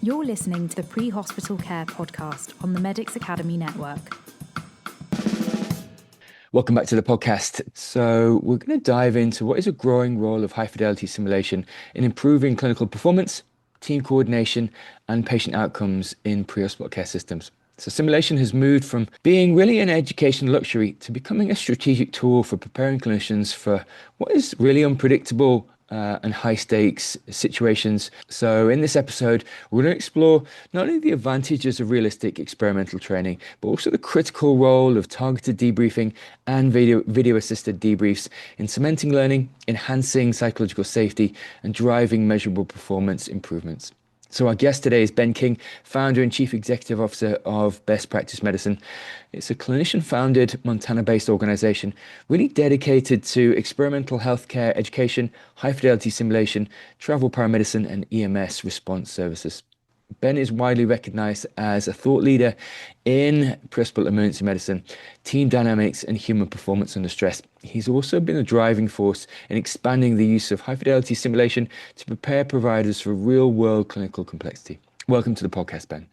You're listening to the Pre-Hospital Care podcast on the Medics Academy Network. Welcome back to the podcast. So we're going to dive into what is a growing role of high-fidelity simulation in improving clinical performance, team coordination, and patient outcomes in pre-hospital care systems. So simulation has moved from being really an educational luxury to becoming a strategic tool for preparing clinicians for what is really unpredictable and high stakes situations. So in this episode, we're going to explore not only the advantages of realistic experimental training, but also the critical role of targeted debriefing and video assisted debriefs in cementing learning, enhancing psychological safety, and driving measurable performance improvements. So our guest today is Ben King, founder and chief executive officer of Best Practice Medicine. It's a clinician-founded, Montana-based organization really dedicated to experimental healthcare education, high-fidelity simulation, travel paramedicine, and EMS response services. Ben is widely recognized as a thought leader in pre-hospital emergency medicine, team dynamics, and human performance under stress. He's also been a driving force in expanding the use of high-fidelity simulation to prepare providers for real-world clinical complexity. Welcome to the podcast, Ben.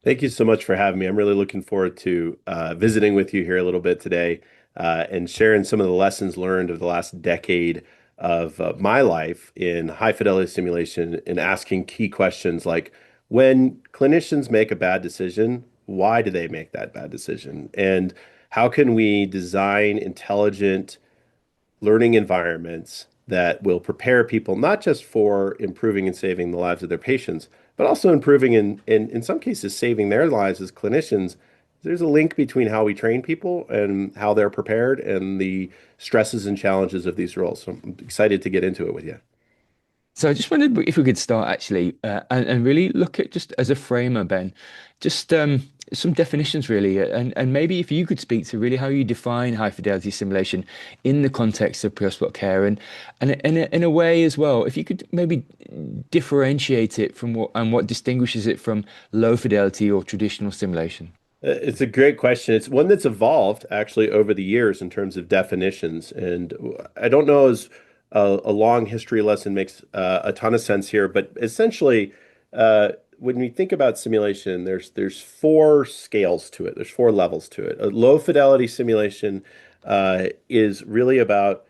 Thank you so much for having me. I'm really looking forward to visiting with you here a little bit today and sharing some of the lessons learned of the last decade of my life in high-fidelity simulation and asking key questions like, when clinicians make a bad decision, why do they make that bad decision? And how can we design intelligent learning environments that will prepare people not just for improving and saving the lives of their patients, but also improving and in some cases saving their lives as clinicians. There's a link between how we train people and how they're prepared and the stresses and challenges of these roles. So I'm excited to get into it with you. So I just wondered if we could start actually and really look at, just as a framer, Ben, just some definitions really, and maybe if you could speak to really how you define high fidelity simulation in the context of pre-hospital care, and in a way as well, if you could maybe differentiate it from what distinguishes it from low fidelity or traditional simulation. It's a great question. It's one that's evolved actually over the years in terms of definitions. And I don't know as a long history lesson makes a ton of sense here, but essentially, when we think about simulation, there's four scales to it. There's four levels to it. A low fidelity simulation is really about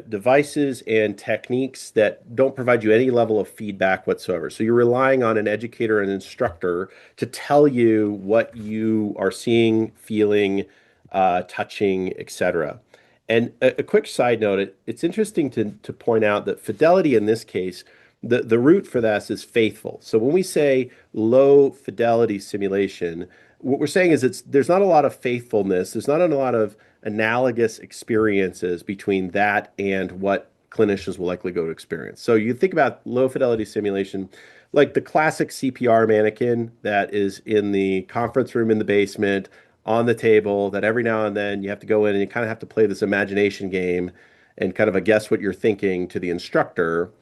devices and techniques that don't provide you any level of feedback whatsoever. So you're relying on an educator and instructor to tell you what you are seeing, feeling, touching, etc. And a quick side note, it's interesting to point out that fidelity in this case, the root for this is faithful. So when we say low fidelity simulation, what we're saying is there's not a lot of faithfulness, there's not a lot of analogous experiences between that and what clinicians will likely go to experience. So you think about low fidelity simulation, like the classic CPR mannequin that is in the conference room in the basement, on the table, that every now and then you have to go in and you kind of have to play this imagination game and kind of guess what you're thinking to the instructor.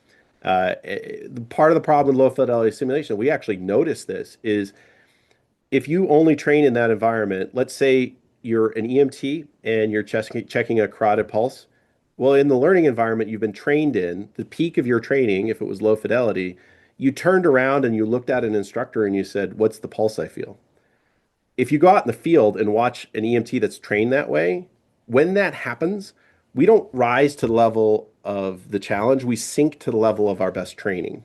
Part of the problem with low fidelity simulation, we actually notice this, is if you only train in that environment, let's say you're an EMT and you're checking a carotid pulse. Well, in the learning environment you've been trained in, the peak of your training, if it was low fidelity, you turned around and you looked at an instructor and you said, "What's the pulse I feel?" If you go out in the field and watch an EMT that's trained that way, when that happens, we don't rise to the level of the challenge. We sink to the level of our best training.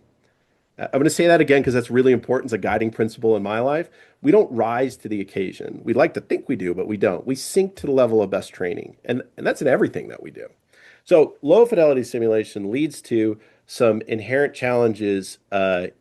I'm going to say that again because that's really important. It's a guiding principle in my life. We don't rise to the occasion. We'd like to think we do, but we don't. We sink to the level of best training. And that's in everything that we do. So low fidelity simulation leads to some inherent challenges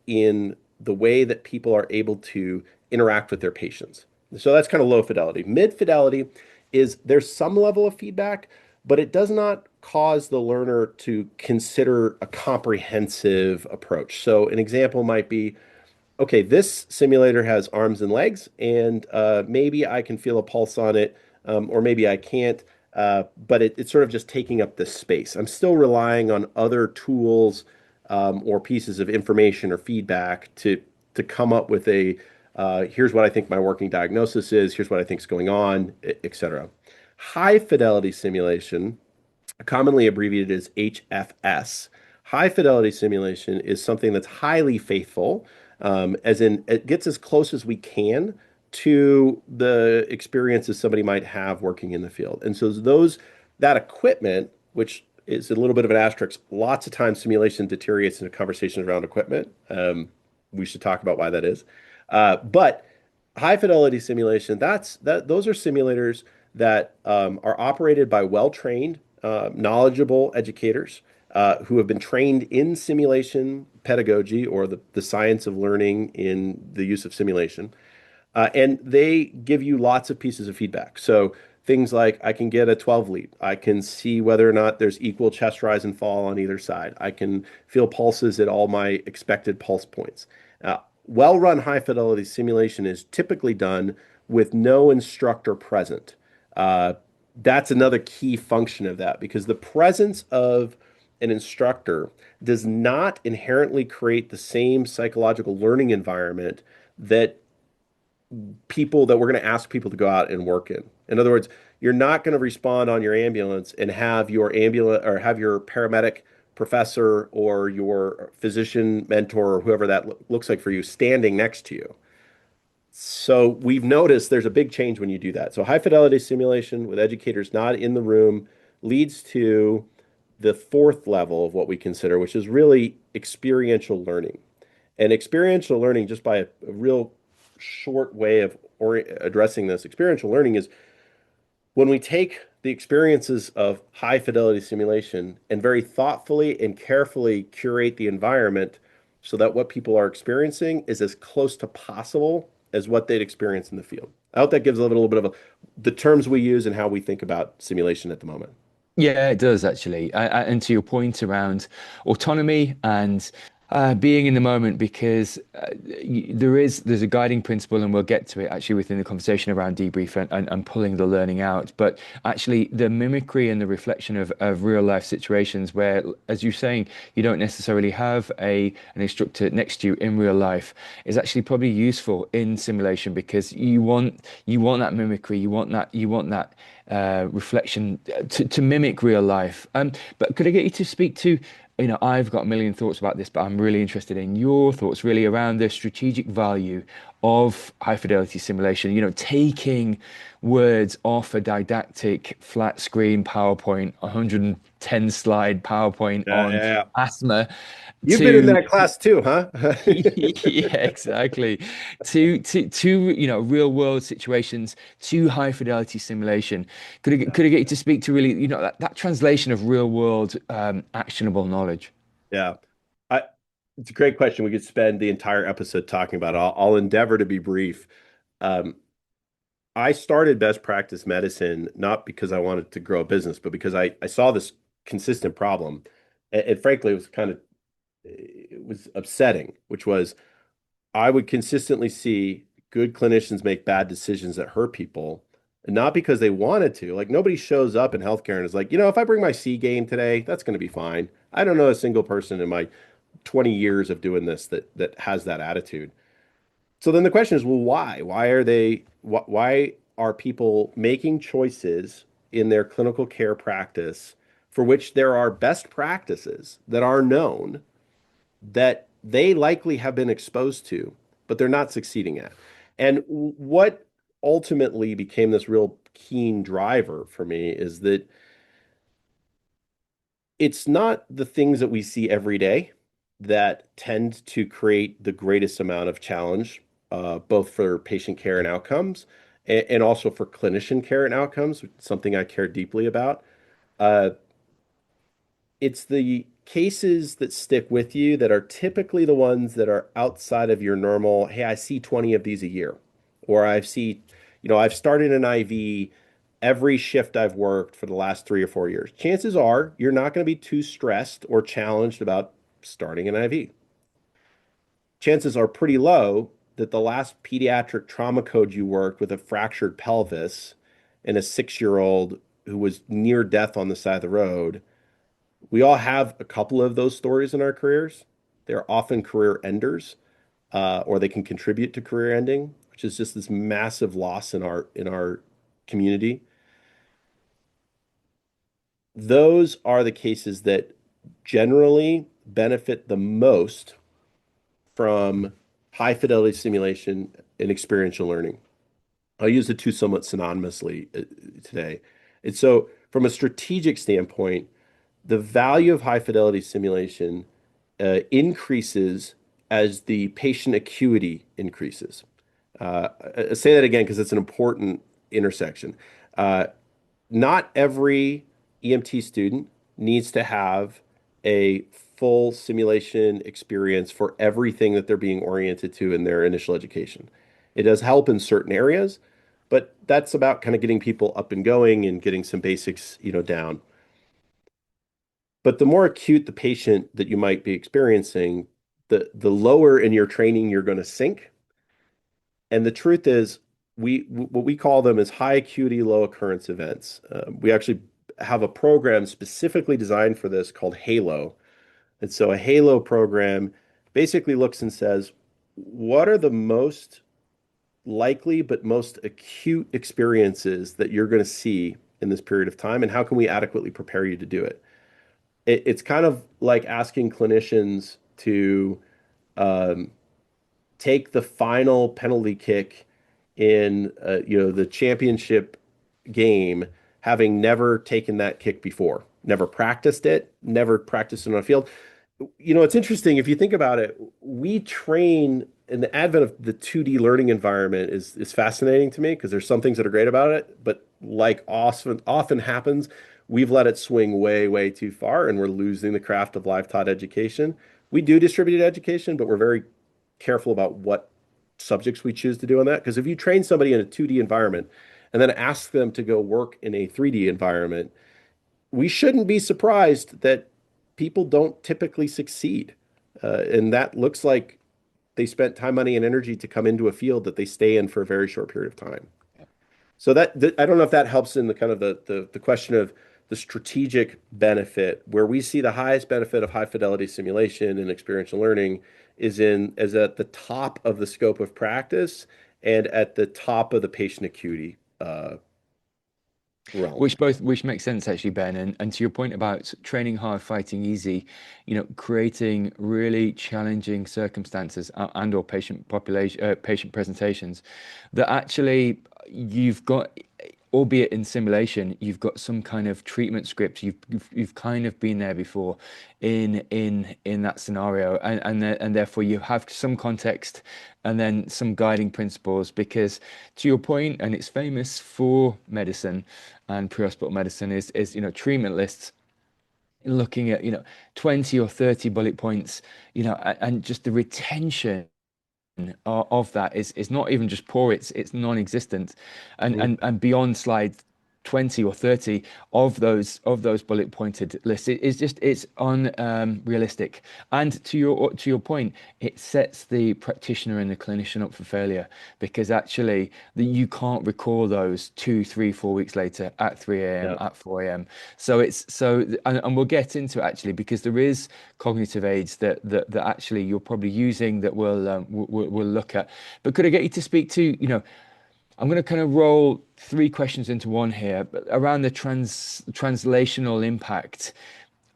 in the way that people are able to interact with their patients. So that's kind of low fidelity. Mid fidelity is there's some level of feedback, but it does not cause the learner to consider a comprehensive approach. So an example might be, okay, this simulator has arms and legs, and maybe I can feel a pulse on it, or maybe I can't, but it's sort of just taking up this space. I'm still relying on other tools or pieces of information or feedback to come up with a here's what I think my working diagnosis is, here's what I think is going on, etc. High fidelity simulation, commonly abbreviated as HFS. High fidelity simulation is something that's highly faithful. as in it gets as close as we can to the experiences somebody might have working in the field. And so that equipment, which is a little bit of an asterisk, lots of times simulation deteriorates into conversations around equipment. We should talk about why that is. But high fidelity simulation, those are simulators that are operated by well-trained, knowledgeable educators who have been trained in simulation pedagogy or the science of learning in the use of simulation. And they give you lots of pieces of feedback. So things like I can get a 12 lead. I can see whether or not there's equal chest rise and fall on either side. I can feel pulses at all my expected pulse points. Well-run high-fidelity simulation is typically done with no instructor present. Uh, that's another key function of that because the presence of an instructor does not inherently create the same psychological learning environment that we're going to ask people to go out and work in. In other words, you're not going to respond on your ambulance and have your ambulance or have your paramedic professor or your physician mentor or whoever that looks like for you standing next to you. So we've noticed there's a big change when you do that. So high fidelity simulation with educators not in the room leads to the fourth level of what we consider, which is really experiential learning. And experiential learning, just by a real short way of addressing this, experiential learning is when we take the experiences of high fidelity simulation and very thoughtfully and carefully curate the environment so that what people are experiencing is as close to possible as what they'd experience in the field. I hope that gives a little bit of the terms we use and how we think about simulation at the moment. Yeah, it does actually. And to your point around autonomy and being in the moment, because there's a guiding principle, and we'll get to it actually within the conversation around debrief and pulling the learning out. But actually, the mimicry and the reflection of real life situations where, as you're saying, you don't necessarily have an instructor next to you in real life is actually probably useful in simulation because you want that mimicry, you want that reflection to mimic real life. But could I get you to speak to, I've got a million thoughts about this, but I'm really interested in your thoughts really around the strategic value of high fidelity simulation, taking words off a didactic flat screen PowerPoint, 110 slide PowerPoint Yeah, on yeah. asthma You've been in to that class too, huh? yeah, exactly. To real world situations, to high fidelity simulation. Could I get you to speak to really, that translation of real world actionable knowledge? Yeah. I, it's a great question. We could spend the entire episode talking about it. I'll endeavor to be brief. Um, I started best practice medicine not because I wanted to grow a business, but because I saw this consistent problem. And frankly, it was upsetting, which was I would consistently see good clinicians make bad decisions that hurt people, and not because they wanted to. Like nobody shows up in healthcare and is like, if I bring my C game today, that's going to be fine. I don't know a single person in my 20 years of doing this that has that attitude. So then the question is, well, why? Why are people making choices in their clinical care practice for which there are best practices that are known that they likely have been exposed to, but they're not succeeding at? And what ultimately became this real keen driver for me is that it's not the things that we see every day that tend to create the greatest amount of challenge, both for patient care and outcomes, and also for clinician care and outcomes, something I care deeply about. Uh, it's the cases that stick with you that are typically the ones that are outside of your normal, hey, I see 20 of these a year, or I've started an IV every shift I've worked for the last 3 or 4 years. Chances are you're not going to be too stressed or challenged about starting an IV. Chances are pretty low that the last pediatric trauma code you worked with a fractured pelvis and a 6-year-old who was near death on the side of the road. We all have a couple of those stories in our careers. They're often career enders, or they can contribute to career ending, which is just this massive loss in our community. Those are the cases that generally benefit the most from high fidelity simulation and experiential learning. I'll use the two somewhat synonymously today. And so, from a strategic standpoint, the value of high fidelity simulation increases as the patient acuity increases. I say that again because it's an important intersection. Uh, Not every EMT student needs to have a full simulation experience for everything that they're being oriented to in their initial education. It does help in certain areas, but that's about kind of getting people up and going and getting some basics, down. But the more acute the patient that you might be experiencing, the lower in your training you're going to sink. And the truth is, what we call them is high acuity, low occurrence events. We actually have a program specifically designed for this called Halo. And so a Halo program basically looks and says, what are the most likely but most acute experiences that you're going to see in this period of time, and how can we adequately prepare you to do it? It's kind of like asking clinicians to um, take the final penalty kick in the championship game, having never taken that kick before, never practiced it, never practiced it on a field. It's interesting if you think about it. We train, and the advent of the 2D learning environment is fascinating to me because there's some things that are great about it, but like often happens, we've let it swing way, way too far, and we're losing the craft of live taught education. We do distributed education, but we're very careful about what subjects we choose to do on that. Because if you train somebody in a 2D environment and then ask them to go work in a 3D environment, we shouldn't be surprised that people don't typically succeed. And that looks like they spent time, money, and energy to come into a field that they stay in for a very short period of time. So I don't know if that helps in the kind of the question of the strategic benefit. Where we see the highest benefit of high fidelity simulation and experiential learning is at the top of the scope of practice and at the top of the patient acuity realm. Which makes sense actually, Ben. And to your point about training hard, fighting easy, creating really challenging circumstances and or patient presentations that actually you've got, albeit in simulation, you've got some kind of treatment script. You've kind of been there before in that scenario, and therefore you have some context and then some guiding principles. Because to your point, and it's famous for medicine and pre-hospital medicine, is treatment lists, looking at 20 or 30 bullet points, and just the retention of that is not even just poor, it's non-existent. and Mhm. and beyond slide 20 or 30 of those bullet pointed lists, it's unrealistic. And to your point, it sets the practitioner and the clinician up for failure, because actually you can't recall those 2, 3, 4 weeks later at 3 a.m. Yeah. at 4 a.m. So and we'll get into actually, because there is cognitive aids that actually you're probably using that we'll look at. But could I get you to speak to, I'm going to kind of roll three questions into one here, but around the translational impact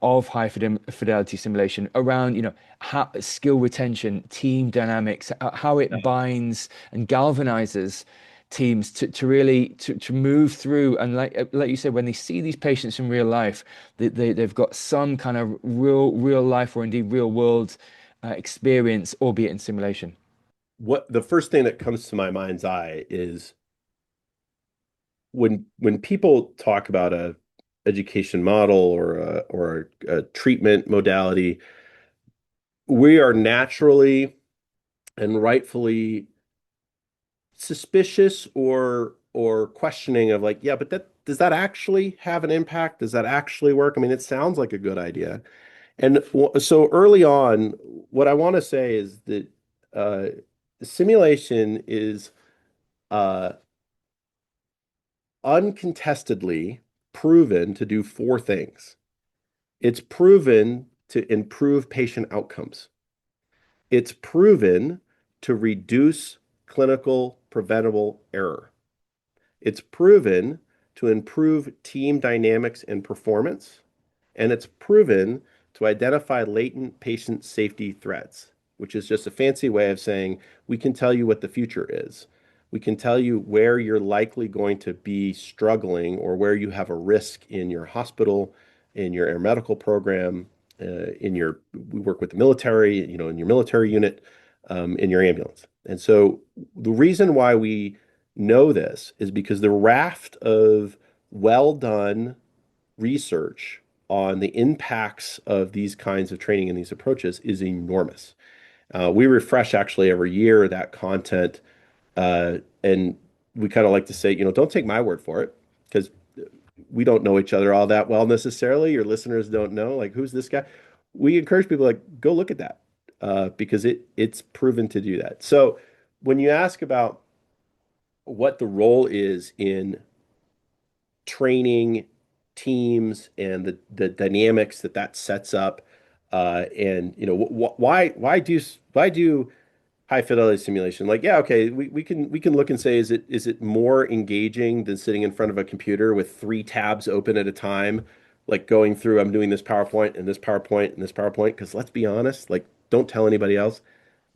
of high fidelity simulation, around how skill retention, team dynamics, how it binds and galvanizes teams to really to move through. And like you said, when they see these patients in real life, they've got some kind of real life or indeed real world experience, albeit in simulation. What the first thing that comes to my mind's eye is when people talk about a education model or a treatment modality, we are naturally and rightfully suspicious or questioning of like, yeah, but that does that actually have an impact? Does that actually work? I mean, it sounds like a good idea. And so early on, what I want to say is that uh, simulation is uh, uncontestedly proven to do four things. It's proven to improve patient outcomes. It's proven to reduce clinical preventable error. It's proven to improve team dynamics and performance. And it's proven to identify latent patient safety threats. which is just a fancy way of saying we can tell you what the future is. We can tell you where you're likely going to be struggling or where you have a risk in your hospital, in your air medical program, we work with the military, in your military unit, in your ambulance. And so the reason why we know this is because the raft of well done research on the impacts of these kinds of training and these approaches is enormous. We refresh actually every year that content, and we kind of like to say, don't take my word for it, because we don't know each other all that well necessarily. Your listeners don't know, like, who's this guy? We encourage people, like, go look at that, because it's proven to do that. So when you ask about what the role is in training teams and the dynamics that sets up, and why do high fidelity simulation? Like, yeah, okay, we can look and say, is it more engaging than sitting in front of a computer with three tabs open at a time, like going through, I'm doing this PowerPoint and this PowerPoint and this PowerPoint? Because let's be honest, like, don't tell anybody else.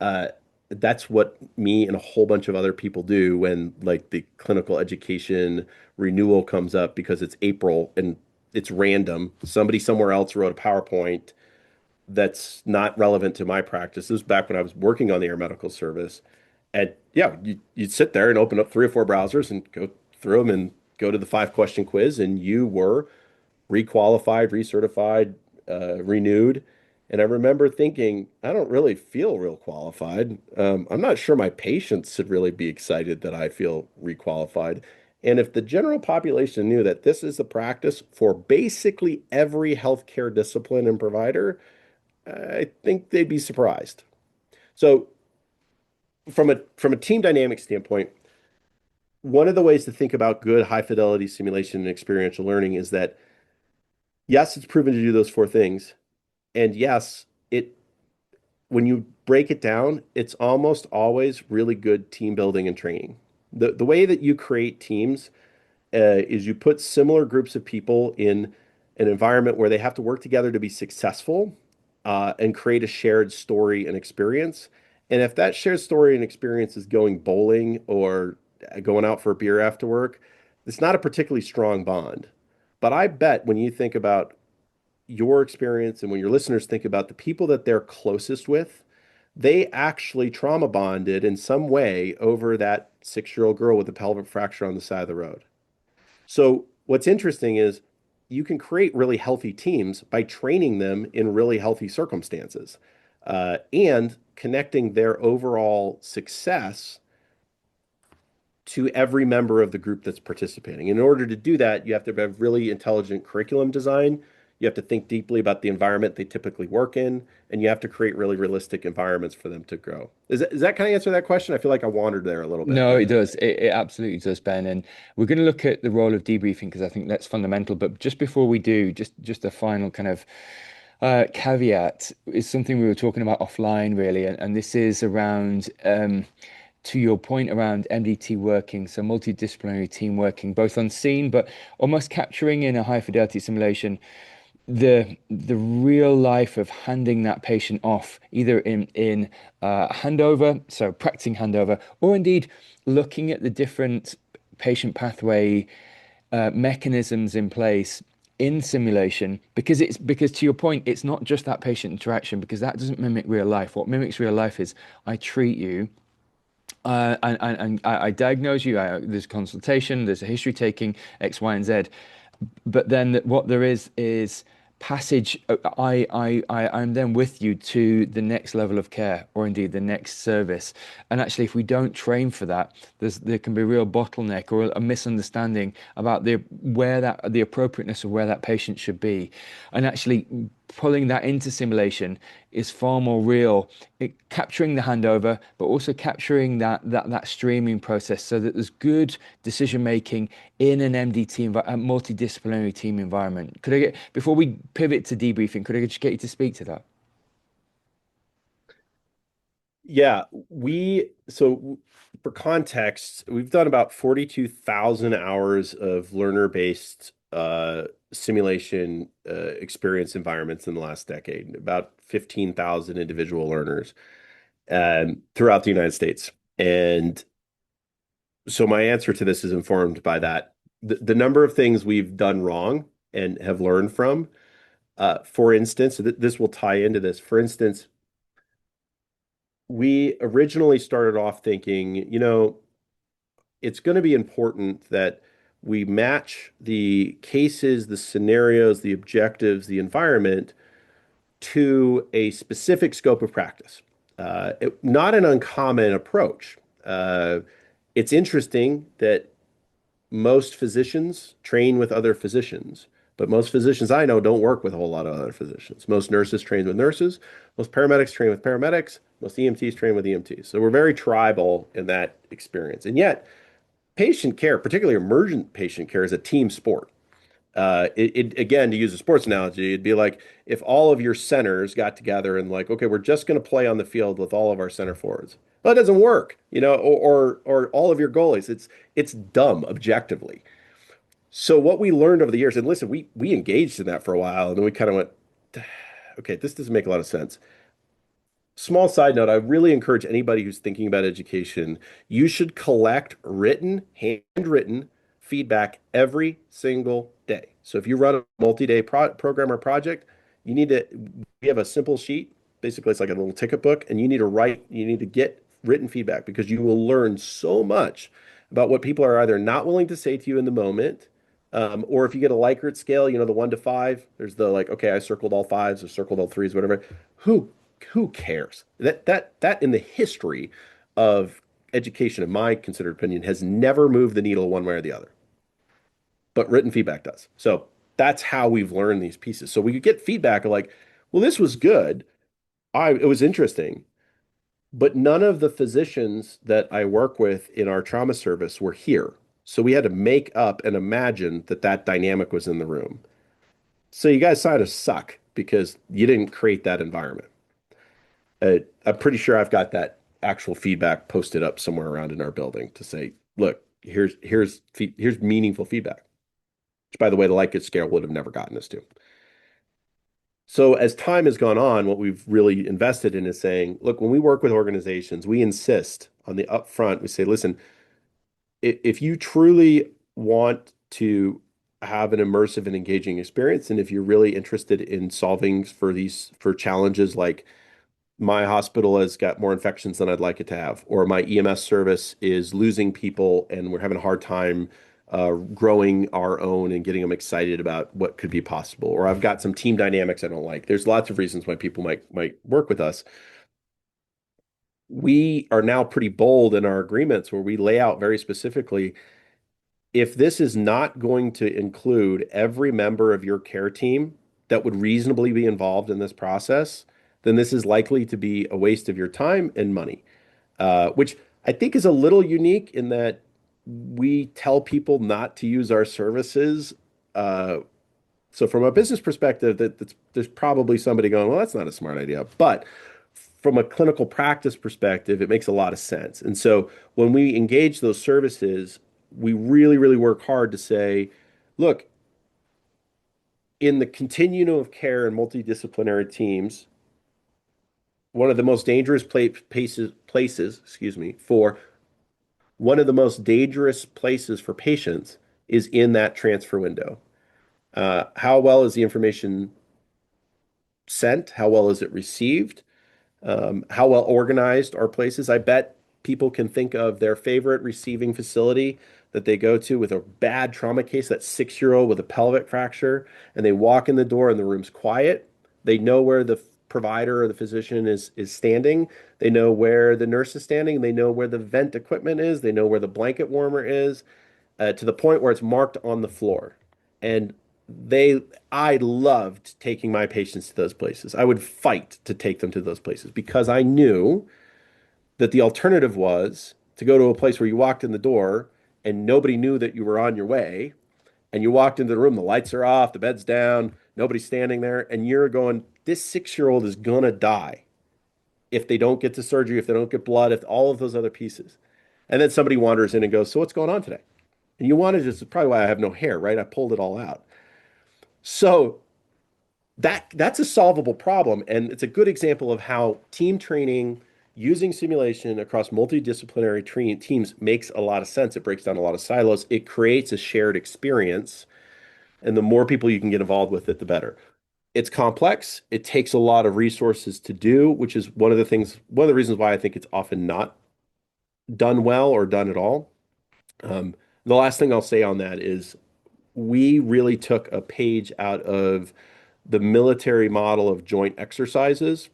Uh, that's what me and a whole bunch of other people do when, like, the clinical education renewal comes up because it's April and it's random. Somebody somewhere else wrote a PowerPoint that's not relevant to my practice. This was back when I was working on the air medical service. And yeah, you'd sit there and open up 3 or 4 browsers and go through them and go to the 5-question quiz, and you were requalified, recertified, renewed. And I remember thinking, I don't really feel real qualified. I'm not sure my patients should really be excited that I feel requalified. And if the general population knew that this is the practice for basically every healthcare discipline and provider, I think they'd be surprised. So from a team dynamic standpoint, one of the ways to think about good high fidelity simulation and experiential learning is that, yes, it's proven to do those 4 things. And yes, it when you break it down, it's almost always really good team building and training. The way that you create teams, is you put similar groups of people in an environment where they have to work together to be successful, and create a shared story and experience. And if that shared story and experience is going bowling or going out for a beer after work, it's not a particularly strong bond. But I bet when you think about your experience and when your listeners think about the people that they're closest with, they actually trauma bonded in some way over that 6-year-old girl with a pelvic fracture on the side of the road. So what's interesting is you can create really healthy teams by training them in really healthy circumstances, and connecting their overall success to every member of the group that's participating. In order to do that, you have to have really intelligent curriculum design. You have to think deeply about the environment they typically work in, and you have to create really realistic environments for them to grow. Does that kind of answer that question? I feel like I wandered there a little bit. No, it does. It absolutely does, Ben. And we're going to look at the role of debriefing because I think that's fundamental. But just before we do, just a final kind of caveat is something we were talking about offline, really. And this is around, to your point, around MDT working, so multidisciplinary team working, both unseen, but almost capturing in a high fidelity simulation the real life of handing that patient off, either in handover, so practicing handover, or indeed looking at the different patient pathway mechanisms in place in simulation, because to your point, it's not just that patient interaction, because that doesn't mimic real life. What mimics real life is I treat you. And I diagnose you. There's consultation. There's a history taking X, Y, and Z. But then what there is passage. I'm then with you to the next level of care, or indeed the next service. And actually, if we don't train for that, there can be a real bottleneck or a misunderstanding about the appropriateness of where that patient should be. And actually, pulling that into simulation is far more real. Capturing the handover, but also capturing that streaming process, so that there's good decision making in an MDT a multidisciplinary team environment. Before we pivot to debriefing, could I just get you to speak to that? Yeah, so for context, we've done about 42,000 hours of learner-based simulation experience environments in the last decade, about 15,000 individual learners. throughout the United States. And so my answer to this is informed by that. The number of things we've done wrong and have learned from, for instance, this will tie into this. For instance, we originally started off thinking, it's going to be important that we match the cases, the scenarios, the objectives, the environment to a specific scope of practice. Not an uncommon approach. It's interesting that most physicians train with other physicians, but most physicians I know don't work with a whole lot of other physicians. Most nurses train with nurses, most paramedics train with paramedics, most EMTs train with EMTs. So we're very tribal in that experience. And yet, patient care, particularly emergent patient care, is a team sport. Again, to use a sports analogy, it'd be like if all of your centers got together and like, okay, we're just going to play on the field with all of our center forwards. Well, it doesn't work, or all of your goalies. It's dumb objectively. So what we learned over the years, and listen, we engaged in that for a while, and then we kind of went, okay, this doesn't make a lot of sense. Small side note, I really encourage anybody who's thinking about education, you should collect handwritten feedback every single day. So if you run a multi-day program or project, we have a simple sheet. Basically, it's like a little ticket book, and you need to get written feedback because you will learn so much about what people are either not willing to say to you in the moment, or if you get a Likert scale, the 1 to 5, there's the like, okay, I circled all fives or circled all threes, whatever. Who cares? That in the history of education, in my considered opinion, has never moved the needle one way or the other. But written feedback does. So that's how we've learned these pieces. So we could get feedback of like, well, this was good. It was interesting. But none of the physicians that I work with in our trauma service were here. So we had to make up and imagine that dynamic was in the room. So you guys kind of suck because you didn't create that environment. I'm pretty sure I've got that actual feedback posted up somewhere around in our building to say, look, here's meaningful feedback. Which, by the way, the Likert scale would have never gotten us to. So as time has gone on, what we've really invested in is saying, look, when we work with organizations, we insist on the upfront. We say, listen, if you truly want to have an immersive and engaging experience, and if you're really interested in solving for challenges like my hospital has got more infections than I'd like it to have, or my EMS service is losing people and we're having a hard time growing our own and getting them excited about what could be possible, or I've got some team dynamics I don't like. There's lots of reasons why people might work with us. We are now pretty bold in our agreements where we lay out very specifically, if this is not going to include every member of your care team that would reasonably be involved in this process, then this is likely to be a waste of your time and money, which I think is a little unique in that we tell people not to use our services. So from a business perspective, there's probably somebody going, well, that's not a smart idea. But from a clinical practice perspective, it makes a lot of sense. And so when we engage those services, we really, really work hard to say, look, in the continuum of care and multidisciplinary teams, one of the most dangerous places, for one of the most dangerous places for patients is in that transfer window. How well is the information sent? How well is it received? How well organized are places? I bet people can think of their favorite receiving facility that they go to with a bad trauma case, that 6-year-old with a pelvic fracture, and they walk in the door and the room's quiet. They know where the provider or the physician is standing. They know where the nurse is standing. They know where the vent equipment is. They know where the blanket warmer is, to the point where it's marked on the floor. And I loved taking my patients to those places. I would fight to take them to those places because I knew that the alternative was to go to a place where you walked in the door and nobody knew that you were on your way. And you walked into the room, the lights are off, the bed's down, nobody's standing there. And you're going, this 6-year-old is going to die if they don't get to surgery, if they don't get blood, if all of those other pieces. And then somebody wanders in and goes, so what's going on today? And you want to just, probably why I have no hair, right? I pulled it all out. So that's a solvable problem. And it's a good example of how team training using simulation across multidisciplinary teams makes a lot of sense. It breaks down a lot of silos. It creates a shared experience, and the more people you can get involved with it, the better. It's complex. It takes a lot of resources to do, which is one of the reasons why I think it's often not done well or done at all. The last thing I'll say on that is we really took a page out of the military model of joint exercises.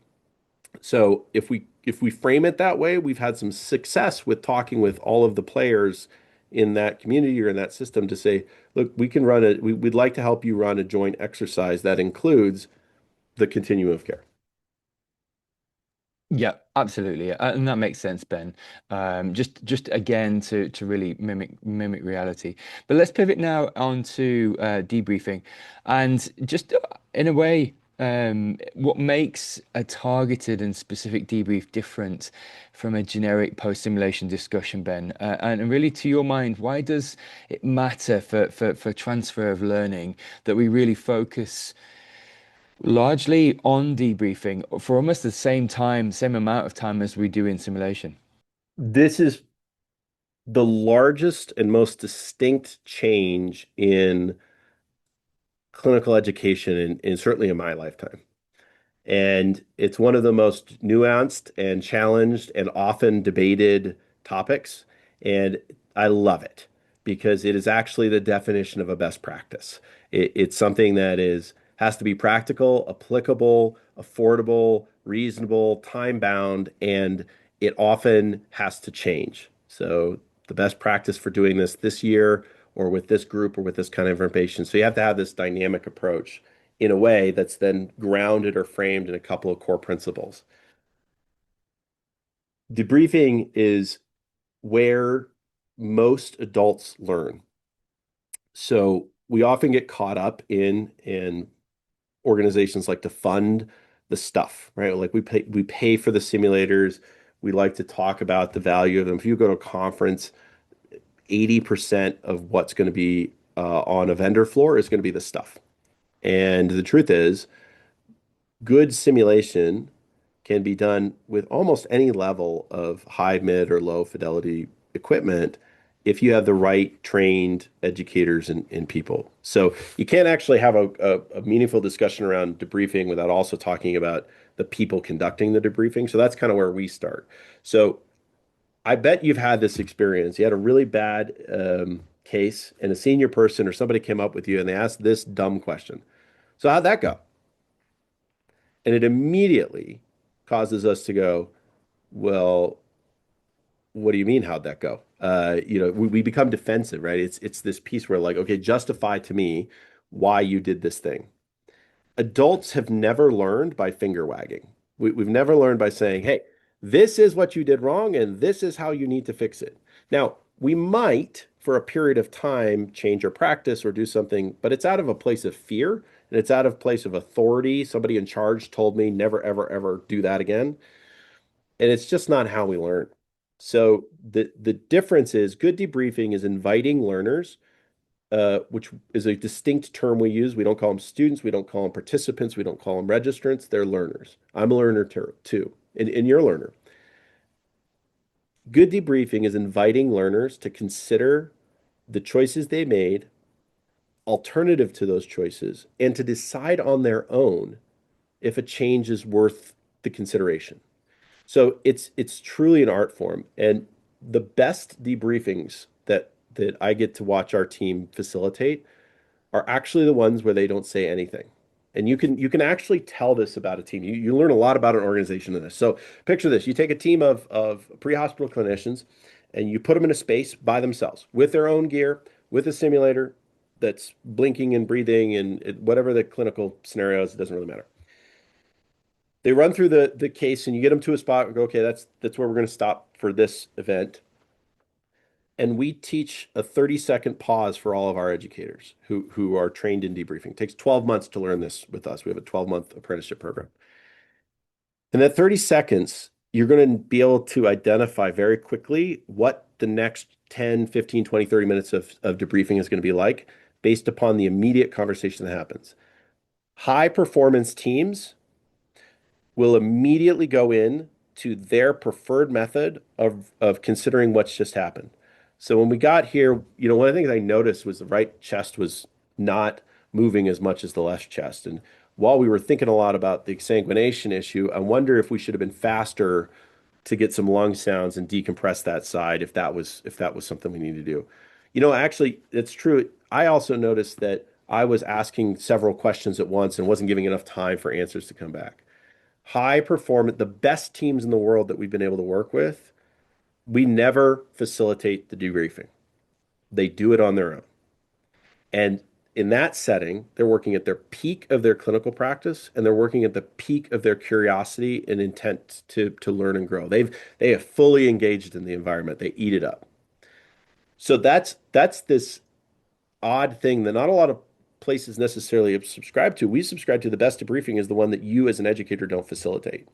So if we frame it that way, we've had some success with talking with all of the players in that community or in that system to say, look, we'd like to help you run a joint exercise that includes the continuum of care. Yeah, absolutely, and that makes sense, Ben. Just again to really mimic reality. But let's pivot now onto debriefing, and just in a way, what makes a targeted and specific debrief different from a generic post-simulation discussion, Ben? And really, to your mind, why does it matter for transfer of learning that we really focus largely on debriefing for almost the same amount of time as we do in simulation? This is the largest and most distinct change in clinical education and certainly in my lifetime. And it's one of the most nuanced and challenged and often debated topics. And I love it because it is actually the definition of a best practice. It's something that has to be practical, applicable, affordable, reasonable, time-bound, and it often has to change. So the best practice for doing this year or with this group or with this kind of information. So you have to have this dynamic approach in a way that's then grounded or framed in a couple of core principles. Debriefing is where most adults learn. So we often get caught up in organizations like to fund the stuff, right? Like we pay for the simulators. We like to talk about the value of them. If you go to a conference, 80% of what's going to be on a vendor floor is going to be the stuff. And the truth is, good simulation can be done with almost any level of high, mid, or low fidelity equipment if you have the right trained educators and people. So you can't actually have a meaningful discussion around debriefing without also talking about the people conducting the debriefing. So that's kind of where we start. So I bet you've had this experience. You had a really bad case, and a senior person or somebody came up with you and they asked this dumb question. So how'd that go? And it immediately causes us to go, well, what do you mean, how'd that go? We become defensive, right? It's this piece where like, okay, justify to me why you did this thing. Adults have never learned by finger wagging. We've never learned by saying, hey, this is what you did wrong, and this is how you need to fix it. Now, we might, for a period of time, change our practice or do something, but it's out of a place of fear and it's out of place of authority. Somebody in charge told me never, ever, ever do that again. And it's just not how we learn. So the difference is good debriefing is inviting learners, which is a distinct term we use. We don't call them students. We don't call them participants. We don't call them registrants. They're learners. I'm a learner too, and you're a learner. Good debriefing is inviting learners to consider the choices they made, alternative to those choices, and to decide on their own if a change is worth the consideration. So it's truly an art form. And the best debriefings that I get to watch our team facilitate are actually the ones where they don't say anything. And you can actually tell this about a team. You learn a lot about an organization in this. So picture this. You take a team of pre-hospital clinicians and you put them in a space by themselves with their own gear, with a simulator that's blinking and breathing and whatever the clinical scenario is, it doesn't really matter. They run through the case and you get them to a spot and go, okay, that's where we're going to stop for this event. And we teach a 30-second pause for all of our educators who are trained in debriefing. It takes 12 months to learn this with us. We have a 12-month apprenticeship program. In that 30 seconds, you're going to be able to identify very quickly what the next 10, 15, 20, 30 minutes of debriefing is going to be like based upon the immediate conversation that happens. High performance teams will immediately go in to their preferred method of considering what's just happened. So when we got here, one of the things I noticed was the right chest was not moving as much as the left chest. And while we were thinking a lot about the exsanguination issue, I wonder if we should have been faster to get some lung sounds and decompress that side if that was something we need to do. Actually, it's true. I also noticed that I was asking several questions at once and wasn't giving enough time for answers to come back. High performance, the best teams in the world that we've been able to work with, we never facilitate the debriefing. They do it on their own. And in that setting, they're working at their peak of their clinical practice and they're working at the peak of their curiosity and intent to learn and grow. They have fully engaged in the environment. They eat it up. So that's this odd thing that not a lot of places necessarily subscribe to. We subscribe to the best debriefing is the one that you as an educator don't facilitate.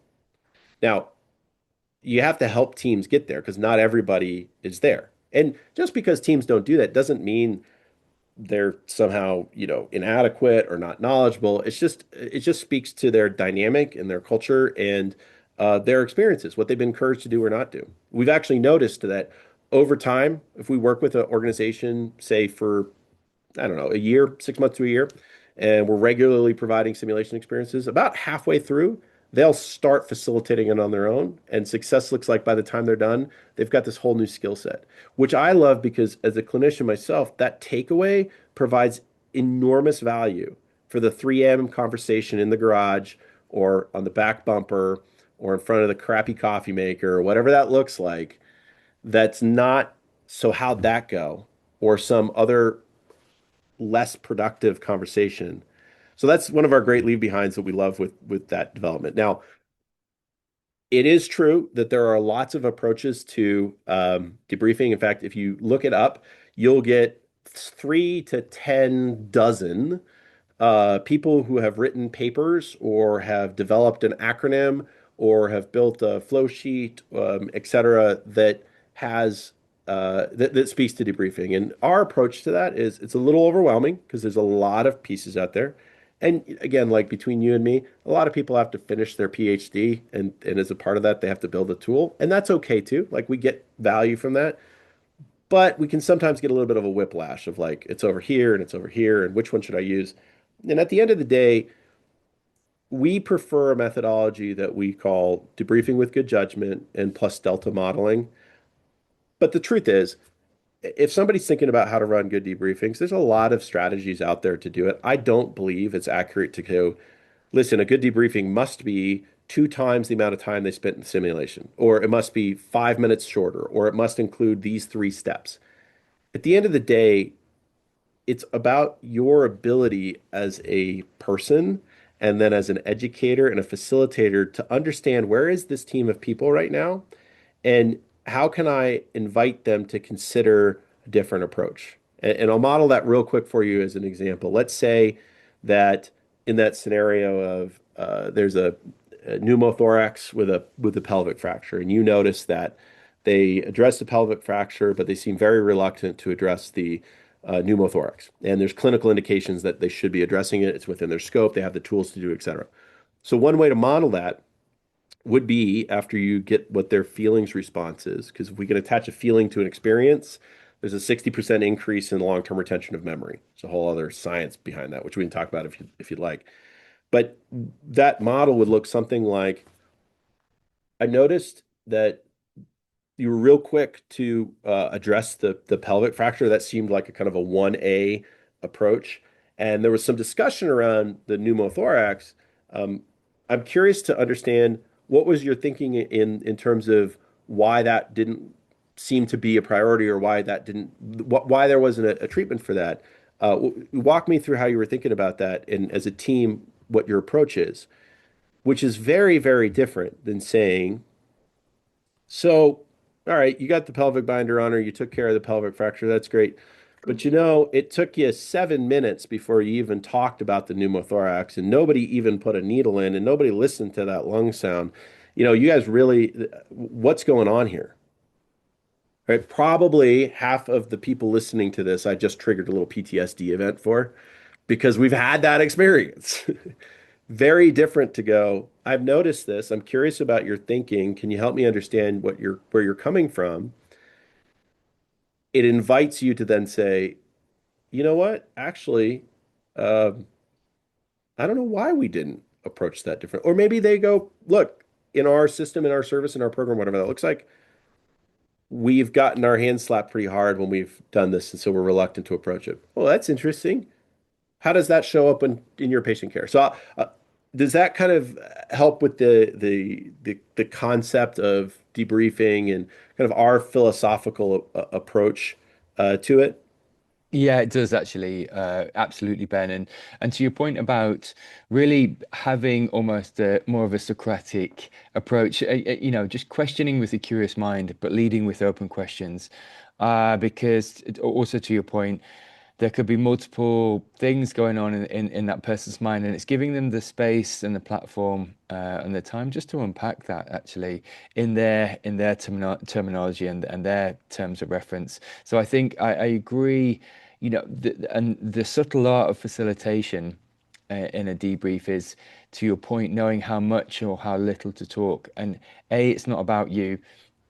Now, you have to help teams get there because not everybody is there. And just because teams don't do that doesn't mean they're somehow, inadequate or not knowledgeable. It just speaks to their dynamic and their culture and their experiences, what they've been encouraged to do or not do. We've actually noticed that over time, if we work with an organization, say for, I don't know, a year, 6 months to a year, and we're regularly providing simulation experiences, about halfway through, they'll start facilitating it on their own. And success looks like by the time they're done, they've got this whole new skill set, which I love because as a clinician myself, that takeaway provides enormous value for the 3 a.m. conversation in the garage or on the back bumper or in front of the crappy coffee maker or whatever that looks like. That's not, so how'd that go? Or some other less productive conversation. So that's one of our great leave behinds that we love with that development. Now, it is true that there are lots of approaches to debriefing. In fact, if you look it up, you'll get 3 to 10 dozen people who have written papers or have developed an acronym or have built a flow sheet, et cetera, that has that speaks to debriefing. And our approach to that is it's a little overwhelming because there's a lot of pieces out there. And again, like between you and me, a lot of people have to finish their PhD, and as a part of that, they have to build a tool, and that's okay too. Like we get value from that, but we can sometimes get a little bit of a whiplash of like it's over here and it's over here, and which one should I use? And at the end of the day, we prefer a methodology that we call debriefing with good judgment and plus delta modeling. But the truth is, if somebody's thinking about how to run good debriefings, there's a lot of strategies out there to do it. I don't believe it's accurate to go, listen, a good debriefing must be 2 times the amount of time they spent in the simulation, or it must be 5 minutes shorter, or it must include these 3 steps. At the end of the day, it's about your ability as a person and then as an educator and a facilitator to understand where is this team of people right now and how can I invite them to consider a different approach? And I'll model that real quick for you as an example. Let's say that in that scenario of there's a pneumothorax with a pelvic fracture, and you notice that they address the pelvic fracture, but they seem very reluctant to address the pneumothorax. And there's clinical indications that they should be addressing it. It's within their scope. They have the tools to do, et cetera. So one way to model that would be after you get what their feelings response is, because if we can attach a feeling to an experience, there's a 60% increase in long-term retention of memory. There's a whole other science behind that, which we can talk about if you'd like. But that model would look something like, I noticed that you were real quick to address the pelvic fracture. That seemed like a kind of a 1A approach. And there was some discussion around the pneumothorax. I'm curious to understand what was your thinking in terms of why that didn't seem to be a priority or why there wasn't a treatment for that. Walk me through how you were thinking about that and as a team, what your approach is, which is very, very different than saying, so, all right, you got the pelvic binder on her, you took care of the pelvic fracture, that's great. But it took you 7 minutes before you even talked about the pneumothorax, and nobody even put a needle in, and nobody listened to that lung sound. You guys really, what's going on here? Right? Probably half of the people listening to this, I just triggered a little PTSD event for, because we've had that experience. Very different to go, I've noticed this. I'm curious about your thinking. Can you help me understand where you're coming from? It invites you to then say, you know what? Actually, um, I don't know why we didn't approach that different. Or maybe they go, look, in our system, in our service, in our program, whatever that looks like, we've gotten our hands slapped pretty hard when we've done this, and so we're reluctant to approach it. Well, that's interesting. How does that show up in your patient care? So, does that kind of help with the concept of debriefing and kind of our philosophical approach to it? Yeah, it does actually, absolutely, Ben. And to your point about really having almost more of a Socratic approach, just questioning with a curious mind, but leading with open questions. Because also to your point, there could be multiple things going on in that person's mind, and it's giving them the space and the platform and the time just to unpack that actually in their terminology and their terms of reference. So I think I agree, and the subtle art of facilitation in a debrief is, to your point, knowing how much or how little to talk. And A, it's not about you.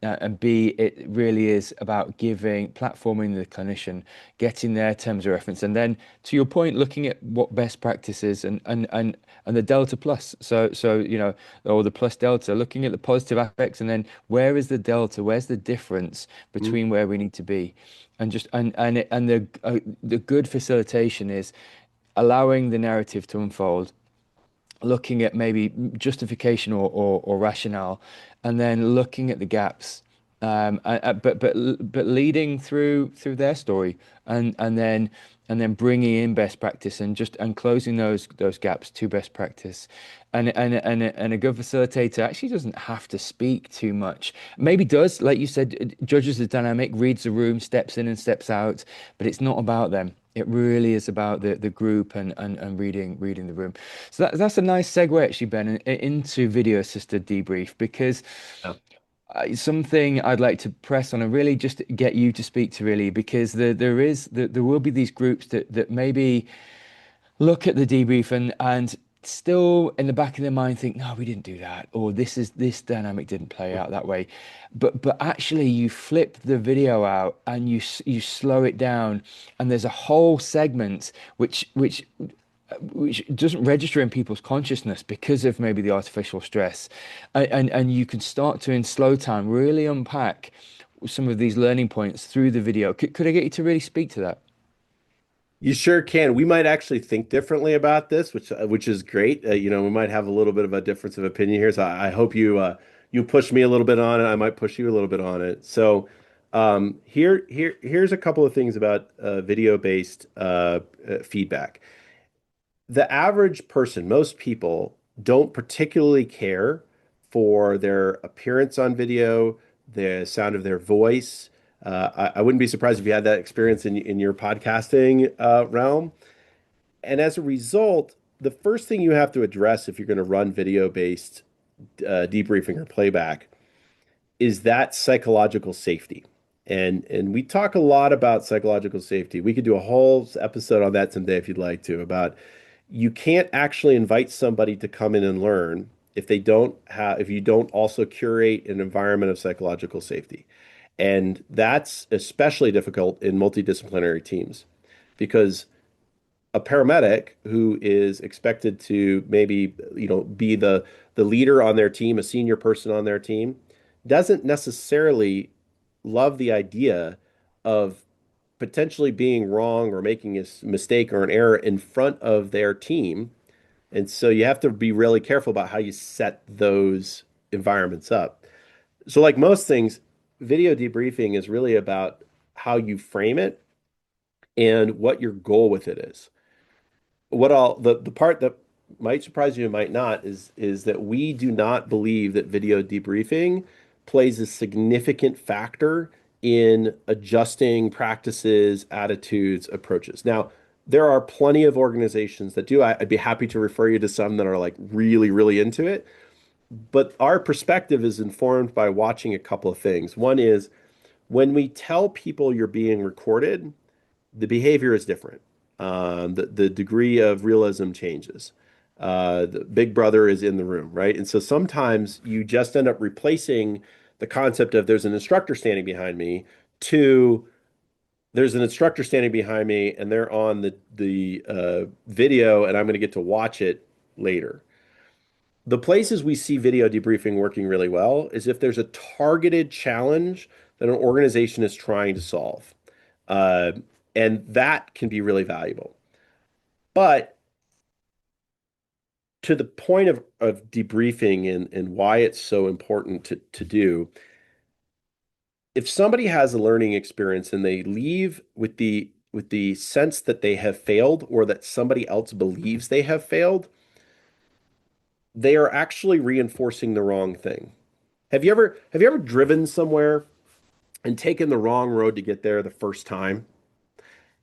And B, it really is about platforming the clinician, getting their terms of reference, and then to your point, looking at what best practices and the delta plus. Or the plus delta, looking at the positive aspects, and then where is the delta? Where's the difference between where we need to be? And just and the good facilitation is allowing the narrative to unfold, looking at maybe justification or rationale, and then looking at the gaps, but leading through their story, and then bringing in best practice and closing those gaps to best practice, and a good facilitator actually doesn't have to speak too much. Maybe does, like you said, judges the dynamic, reads the room, steps in and steps out, but it's not about them. It really is about the group and reading the room. So that's a nice segue actually, Ben, into video assisted debrief, because Yeah. something I'd like to press on and really just get you to speak to, really, because there will be these groups that maybe look at the debrief and still in the back of their mind think, no, we didn't do that, or this dynamic didn't play out that way. But actually you flip the video out and you slow it down, and there's a whole segment which doesn't register in people's consciousness because of maybe the artificial stress, and you can start to, in slow time, really unpack some of these learning points through the video. Could I get you to really speak to that? You sure can. We might actually think differently about this, which is great. We might have a little bit of a difference of opinion here. So I hope you push me a little bit on it. I might push you a little bit on it. So here's a couple of things about video-based feedback. The average person, most people, don't particularly care for their appearance on video, the sound of their voice. I wouldn't be surprised if you had that experience in your podcasting realm. And as a result, the first thing you have to address if you're going to run video-based debriefing or playback is that psychological safety. And we talk a lot about psychological safety. We could do a whole episode on that someday if you'd like to, about you can't actually invite somebody to come in and learn if you don't also curate an environment of psychological safety. And that's especially difficult in multidisciplinary teams because a paramedic who is expected to maybe, be the leader on their team, a senior person on their team, doesn't necessarily love the idea of potentially being wrong or making a mistake or an error in front of their team. And so you have to be really careful about how you set those environments up. So, like most things, video debriefing is really about how you frame it and what your goal with it is. The part that might surprise you and might not is that we do not believe that video debriefing plays a significant factor in adjusting practices, attitudes, approaches. Now, there are plenty of organizations that do. I'd be happy to refer you to some that are like really, really into it. But our perspective is informed by watching a couple of things. One is when we tell people you're being recorded, the behavior is different. The degree of realism changes. The big brother is in the room, right? And so sometimes you just end up replacing the concept of there's an instructor standing behind me to there's an instructor standing behind me and they're on the video and I'm going to get to watch it later. The places we see video debriefing working really well is if there's a targeted challenge that an organization is trying to solve. Uh, and that can be really valuable. But to the point of debriefing and why it's so important to do, if somebody has a learning experience and they leave with the sense that they have failed or that somebody else believes they have failed, they are actually reinforcing the wrong thing. Have you ever driven somewhere and taken the wrong road to get there the first time?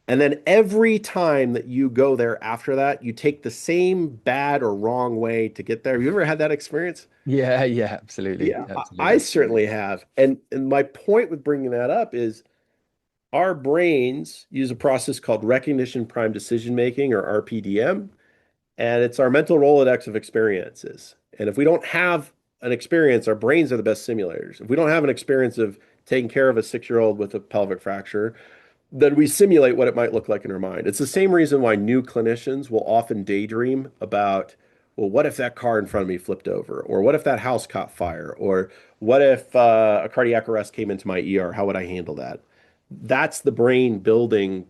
And then every time that you go there after that, you take the same bad or wrong way to get there. Have you ever had that experience? Yeah, yeah, absolutely. Yeah, I Absolutely. certainly have. And my point with bringing that up is our brains use a process called recognition prime decision making or RPDM, and it's our mental Rolodex of experiences. And if we don't have an experience, our brains are the best simulators. If we don't have an experience of taking care of a 6-year-old with a pelvic fracture, then we simulate what it might look like in our mind. It's the same reason why new clinicians will often daydream about, well, what if that car in front of me flipped over? Or what if that house caught fire? Or what if a cardiac arrest came into my ER? How would I handle that? That's the brain building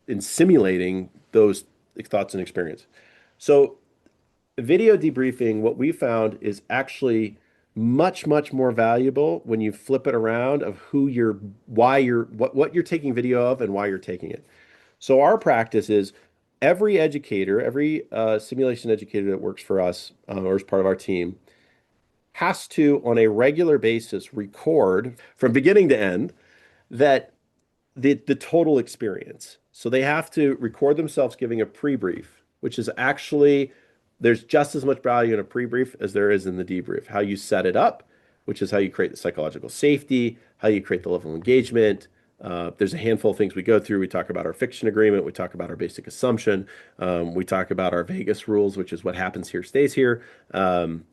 and simulating those thoughts and experience. So video debriefing, what we found is actually much, much more valuable when you flip it around of what you're taking video of and why you're taking it. So our practice is every educator, every simulation educator that works for us or is part of our team has to, on a regular basis, record from beginning to end that the total experience. So they have to record themselves giving a pre-brief, which is actually there's just as much value in a pre-brief as there is in the debrief. How you set it up, which is how you create the psychological safety, how you create the level of engagement. There's a handful of things we go through. We talk about our fiction agreement. We talk about our basic assumption. We talk about our Vegas rules, which is what happens here stays here. And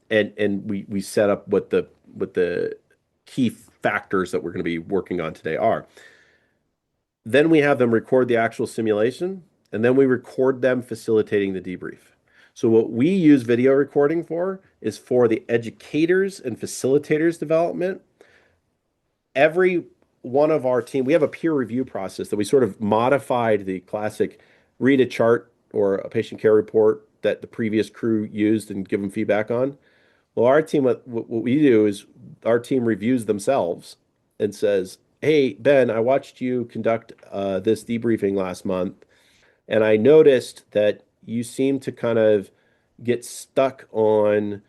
we set up what the key factors that we're going to be working on today are. Then we have them record the actual simulation, and then we record them facilitating the debrief. So what we use video recording for is for the educators and facilitators development. Every one of our team, we have a peer review process that we sort of modified the classic read a chart or a patient care report that the previous crew used and give them feedback on. Well, our team, what we do is our team reviews themselves and says, hey, Ben, I watched you conduct this debriefing last month, and I noticed that you seem to kind of get stuck on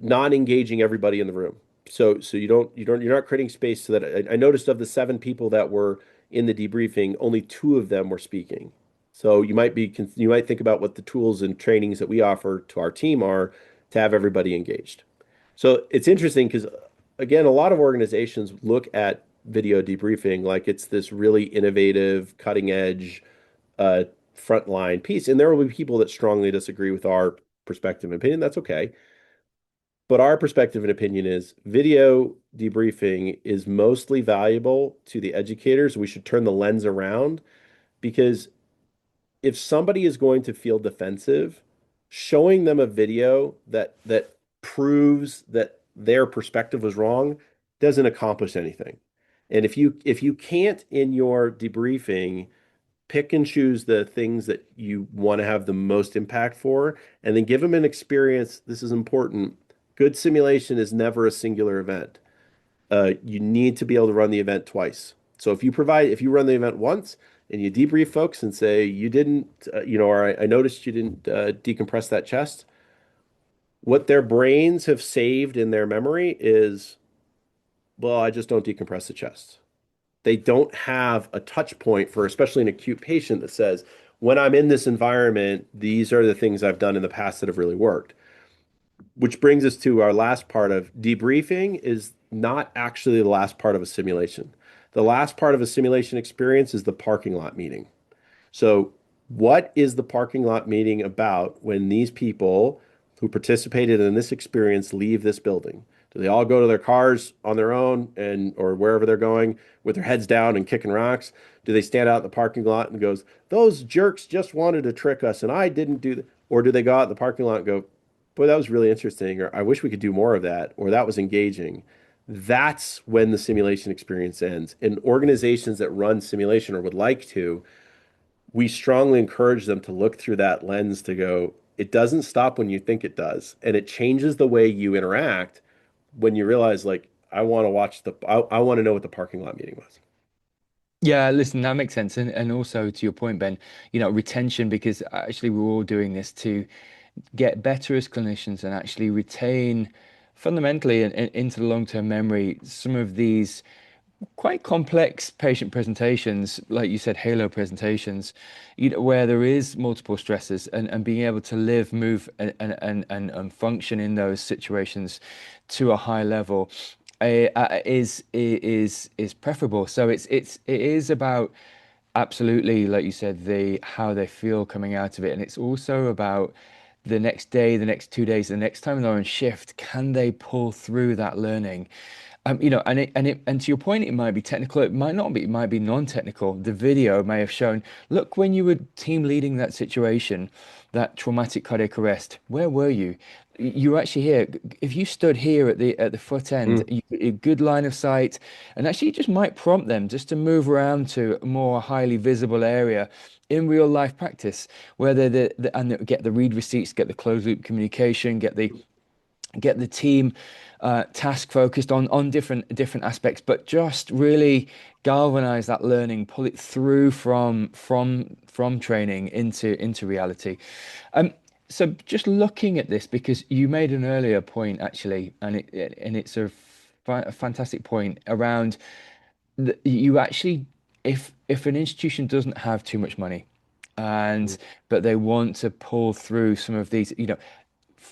non-engaging everybody in the room. So you're not creating space so that I noticed of the 7 people that were in the debriefing, only 2 of them were speaking. So you might think about what the tools and trainings that we offer to our team are to have everybody engaged. So it's interesting because again, a lot of organizations look at video debriefing like it's this really innovative, cutting edge, frontline piece. And there will be people that strongly disagree with our perspective and opinion. That's okay. But our perspective and opinion is video debriefing is mostly valuable to the educators. We should turn the lens around because if somebody is going to feel defensive, showing them a video that proves that their perspective was wrong doesn't accomplish anything. And if you can't in your debriefing pick and choose the things that you want to have the most impact for, and then give them an experience. This is important. Good simulation is never a singular event. You need to be able to run the event twice. So if you run the event once and you debrief folks and say you didn't, or I noticed you didn't decompress that chest, what their brains have saved in their memory is, well, I just don't decompress the chest. They don't have a touch point for, especially an acute patient that says, when I'm in this environment, these are the things I've done in the past that have really worked. Which brings us to our last part of debriefing is not actually the last part of a simulation. The last part of a simulation experience is the parking lot meeting. So What is the parking lot meeting about when these people who participated in this experience leave this building? Do they all go to their cars on their own and or wherever they're going with their heads down and kicking rocks? Do they stand out in the parking lot and goes, "Those jerks just wanted to trick us and I didn't do that"? Or do they go out in the parking lot and go, "Boy, that was really interesting," or "I wish we could do more of that," or "That was engaging." That's when the simulation experience ends. And organizations that run simulation or would like to, we strongly encourage them to look through that lens to go, it doesn't stop when you think it does. And it changes the way you interact when you realize, like, I want to know what the parking lot meeting was. Yeah, listen, that makes sense. And also to your point, Ben, retention, because actually we're all doing this to get better as clinicians and actually retain fundamentally and into the long-term memory some of these quite complex patient presentations, like you said, halo presentations, where there is multiple stresses and being able to live, move, and function in those situations to a high level is preferable. So it is about absolutely, like you said, the how they feel coming out of it, and it's also about the next day, the next 2 days, the next time they're on shift, can they pull through that learning? And to your point, it might be technical, it might not be, it might be non-technical. The video may have shown, look, when you were team leading that situation, that traumatic cardiac arrest, where were you? You were actually here. If you stood here at the foot end, Mm. a good line of sight, and actually it just might prompt them just to move around to a more highly visible area in real life practice, where and get the read receipts, get the closed loop communication, get the team task focused on different aspects, but just really galvanize that learning, pull it through from training into reality. Um, so just looking at this, because you made an earlier point actually, and it's a fantastic point around you actually, if an institution doesn't have too much money, Mm. and but they want to pull through some of these,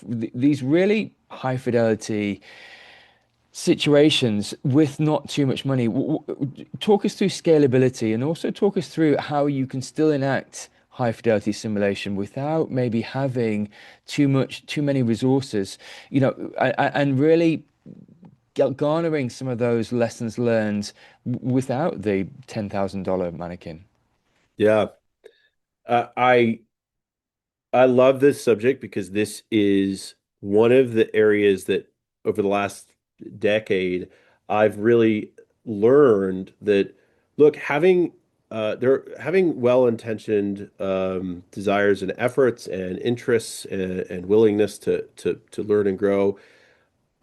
these really high fidelity situations with not too much money. Talk us through scalability and also talk us through how you can still enact high fidelity simulation without maybe having too many resources, and really garnering some of those lessons learned without the $10,000 mannequin. Yeah. I love this subject because this is one of the areas that over the last decade I've really learned that, look, having well-intentioned desires and efforts and interests and willingness to learn and grow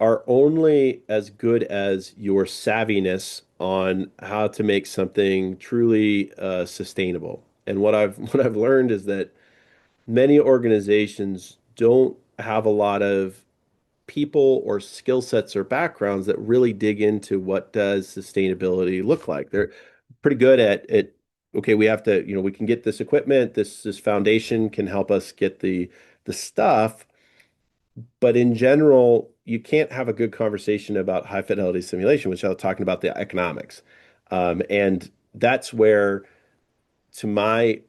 are only as good as your savviness on how to make something truly sustainable. And what I've learned is that many organizations don't have a lot of people or skill sets or backgrounds that really dig into what does sustainability look like. They're pretty good at okay, we have to, we can get this equipment, this foundation can help us get the stuff, but in general, you can't have a good conversation about high fidelity simulation without talking about the economics. And that's where, to my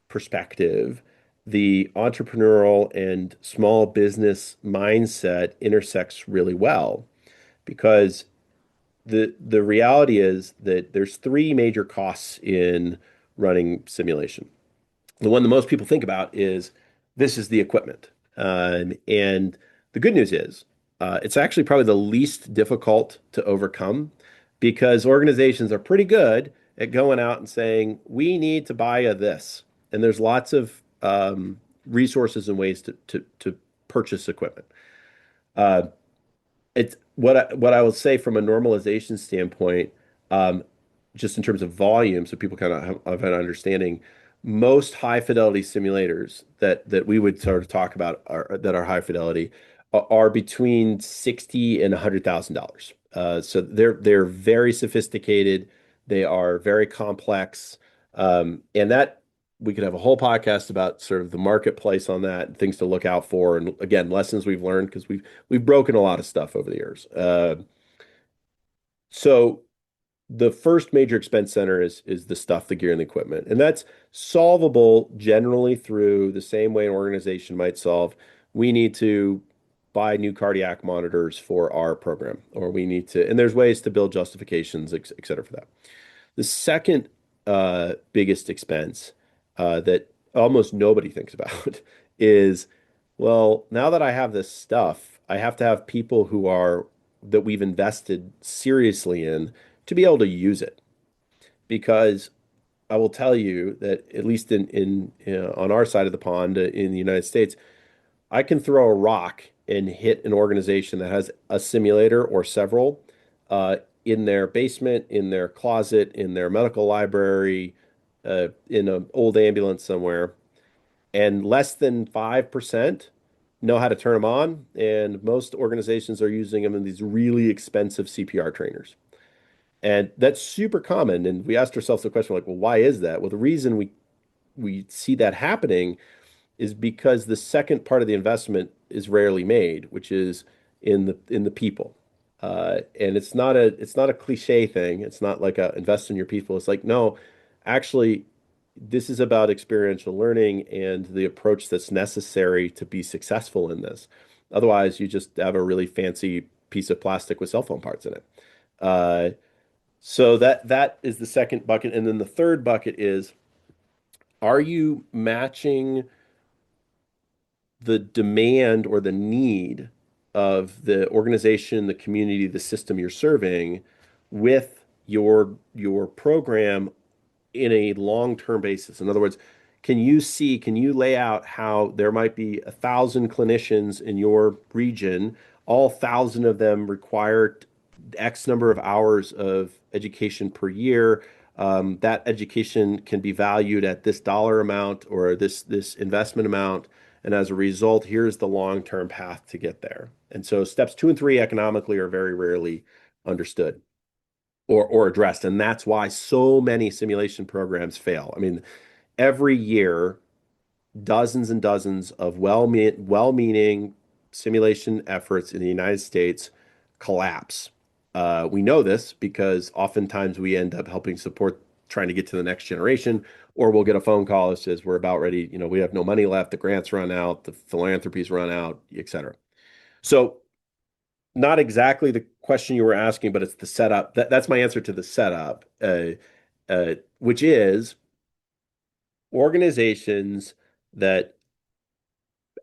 perspective, the entrepreneurial and small business mindset intersects really well because the reality is that there's three major costs in running simulation. The one that most people think about is this is the equipment. And the good news is it's actually probably the least difficult to overcome because organizations are pretty good at going out and saying, we need to buy this. And there's lots of resources and ways to purchase equipment. Uh, it's what I will say from a normalization standpoint, um, just in terms of volume, so people kind of have an understanding. Most high fidelity simulators that we would sort of talk about that are high fidelity are between 60 and $100,000. So they're very sophisticated. They are very complex, and that we could have a whole podcast about sort of the marketplace on that and things to look out for, and again, lessons we've learned because we've broken a lot of stuff over the years. So the first major expense center is the stuff, the gear and the equipment. And that's solvable generally through the same way an organization might solve. We need to buy new cardiac monitors for our program, or we need to, and there's ways to build justifications, et cetera, for that. The second biggest expense that almost nobody thinks about is, well, now that I have this stuff, I have to have people that we've invested seriously in to be able to use it. Because I will tell you that at least on our side of the pond in the United States, I can throw a rock and hit an organization that has a simulator or several in their basement, in their closet, in their medical library, in an old ambulance somewhere, and less than 5% know how to turn them on. And most organizations are using them in these really expensive CPR trainers. And that's super common. And we asked ourselves the question, like, well, why is that? Well, the reason we see that happening is because the second part of the investment is rarely made, which is in the people. And it's not a cliche thing. It's not like a invest in your people. It's like, no, actually, this is about experiential learning and the approach that's necessary to be successful in this. Otherwise, you just have a really fancy piece of plastic with cell phone parts in it. Uh, so that is the second bucket. And then the third bucket is, are you matching the demand or the need of the organization, the community, the system you're serving with your program in a long-term basis? In other words, can you lay out how there might be 1,000 clinicians in your region, all 1,000 of them require X number of hours of education per year? That education can be valued at this dollar amount or this investment amount. And as a result, here's the long-term path to get there. And so steps 2 and 3 economically are very rarely understood or addressed. And that's why so many simulation programs fail. I mean, every year, dozens and dozens of well-meaning simulation efforts in the United States collapse. We know this because oftentimes we end up helping support trying to get to the next generation, or we'll get a phone call that says we're about ready, we have no money left, the grants run out, the philanthropies run out, et cetera. So not exactly the question you were asking, but it's the setup. That's my answer to the setup, which is organizations that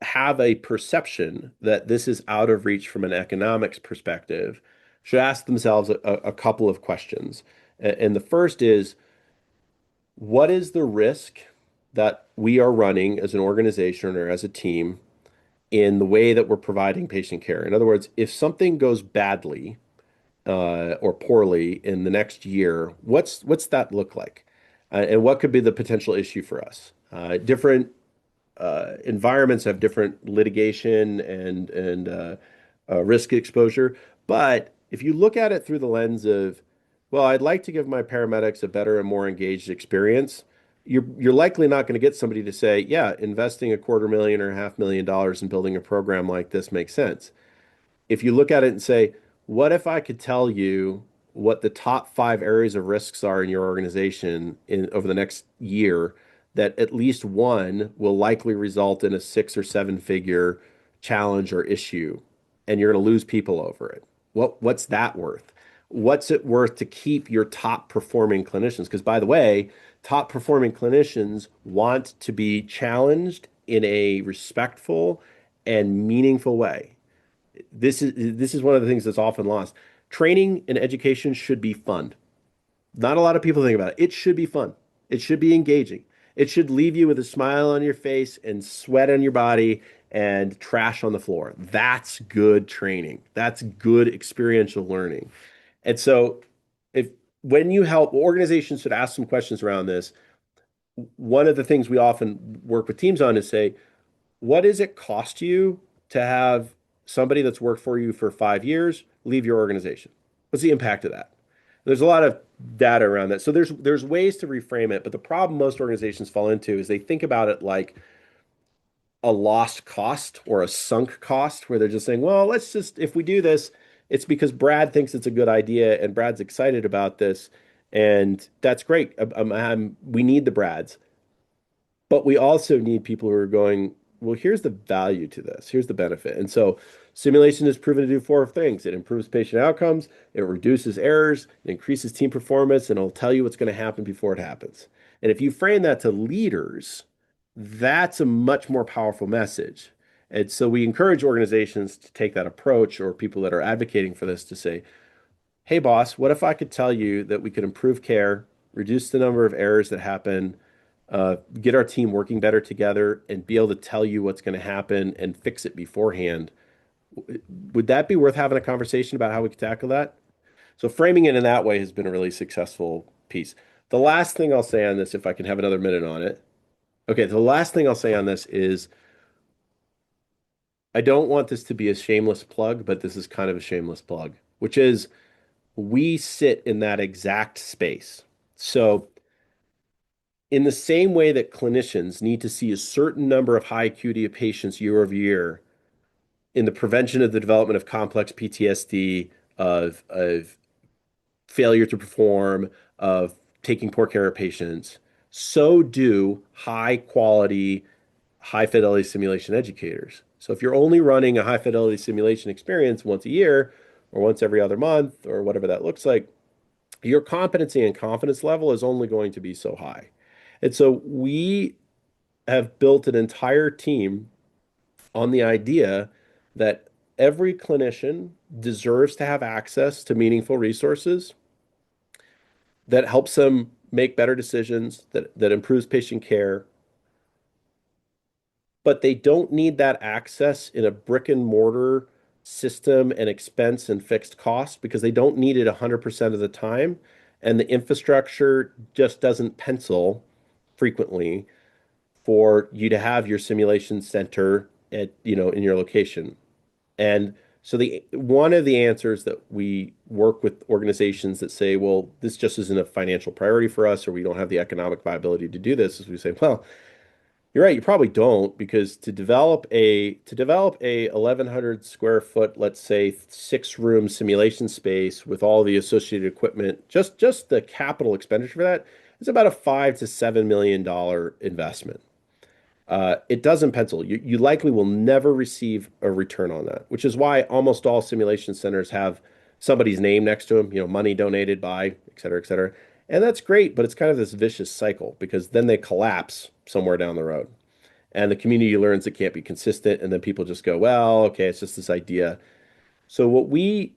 have a perception that this is out of reach from an economics perspective should ask themselves a couple of questions. And the first is, what is the risk that we are running as an organization or as a team in the way that we're providing patient care? In other words, if something goes badly or poorly in the next year, what's that look like? And what could be the potential issue for us? Different environments have different litigation and risk exposure. But if you look at it through the lens of, well, I'd like to give my paramedics a better and more engaged experience, you're likely not going to get somebody to say, yeah, investing $250,000 or $500,000 in building a program like this makes sense. If you look at it and say, what if I could tell you what the top 5 areas of risks are in your organization over the next year, that at least one will likely result in a 6 or 7 figure challenge or issue, and you're going to lose people over it. What's that worth? What's it worth to keep your top performing clinicians? Because by the way, top performing clinicians want to be challenged in a respectful and meaningful way. This is one of the things that's often lost. Training and education should be fun. Not a lot of people think about it. It should be fun. It should be engaging. It should leave you with a smile on your face and sweat on your body and trash on the floor. That's good training. That's good experiential learning. And so if when you help, organizations should ask some questions around this. One of the things we often work with teams on is say, what does it cost you to have somebody that's worked for you for 5 years leave your organization? What's the impact of that? There's a lot of data around that. So there's ways to reframe it, but the problem most organizations fall into is they think about it like a lost cost or a sunk cost, where they're just saying, well, if we do this, It's because Brad thinks it's a good idea and Brad's excited about this. And that's great. We need the Brads, but we also need people who are going, well, here's the value to this. Here's the benefit. And so simulation is proven to do four things. It improves patient outcomes, it reduces errors, it increases team performance, and it'll tell you what's going to happen before it happens. And if you frame that to leaders, that's a much more powerful message. And so we encourage organizations to take that approach, or people that are advocating for this to say, hey, boss, what if I could tell you that we could improve care, reduce the number of errors that happen, get our team working better together, and be able to tell you what's going to happen and fix it beforehand? Would that be worth having a conversation about how we could tackle that? So framing it in that way has been a really successful piece. The last thing I'll say on this, if I can have another minute on it. Okay, the last thing I'll say on this is I don't want this to be a shameless plug, but this is kind of a shameless plug, which is we sit in that exact space. So in the same way that clinicians need to see a certain number of high acuity patients year over year in the prevention of the development of complex PTSD, of failure to perform, of taking poor care of patients, so do high quality, high fidelity simulation educators. So if you're only running a high fidelity simulation experience once a year or once every other month or whatever that looks like, your competency and confidence level is only going to be so high. And so we have built an entire team on the idea that every clinician deserves to have access to meaningful resources that helps them make better decisions, that improves patient care, but they don't need that access in a brick and mortar system and expense and fixed cost because they don't need it 100% of the time. And the infrastructure just doesn't pencil frequently for you to have your simulation center at, in your location. And so the one of the answers that we work with organizations that say, well, this just isn't a financial priority for us, or we don't have the economic viability to do this, is we say, well, you're right, you probably don't, because to develop a 1,100 square foot, let's say 6 room simulation space with all the associated equipment, just the capital expenditure for that is about a $5 to $7 million investment. It doesn't pencil. You likely will never receive a return on that, which is why almost all simulation centers have somebody's name next to them, money donated by, et cetera, et cetera. And that's great, but it's kind of this vicious cycle because then they collapse somewhere down the road. And the community learns it can't be consistent. And then people just go, well, okay, it's just this idea. So what we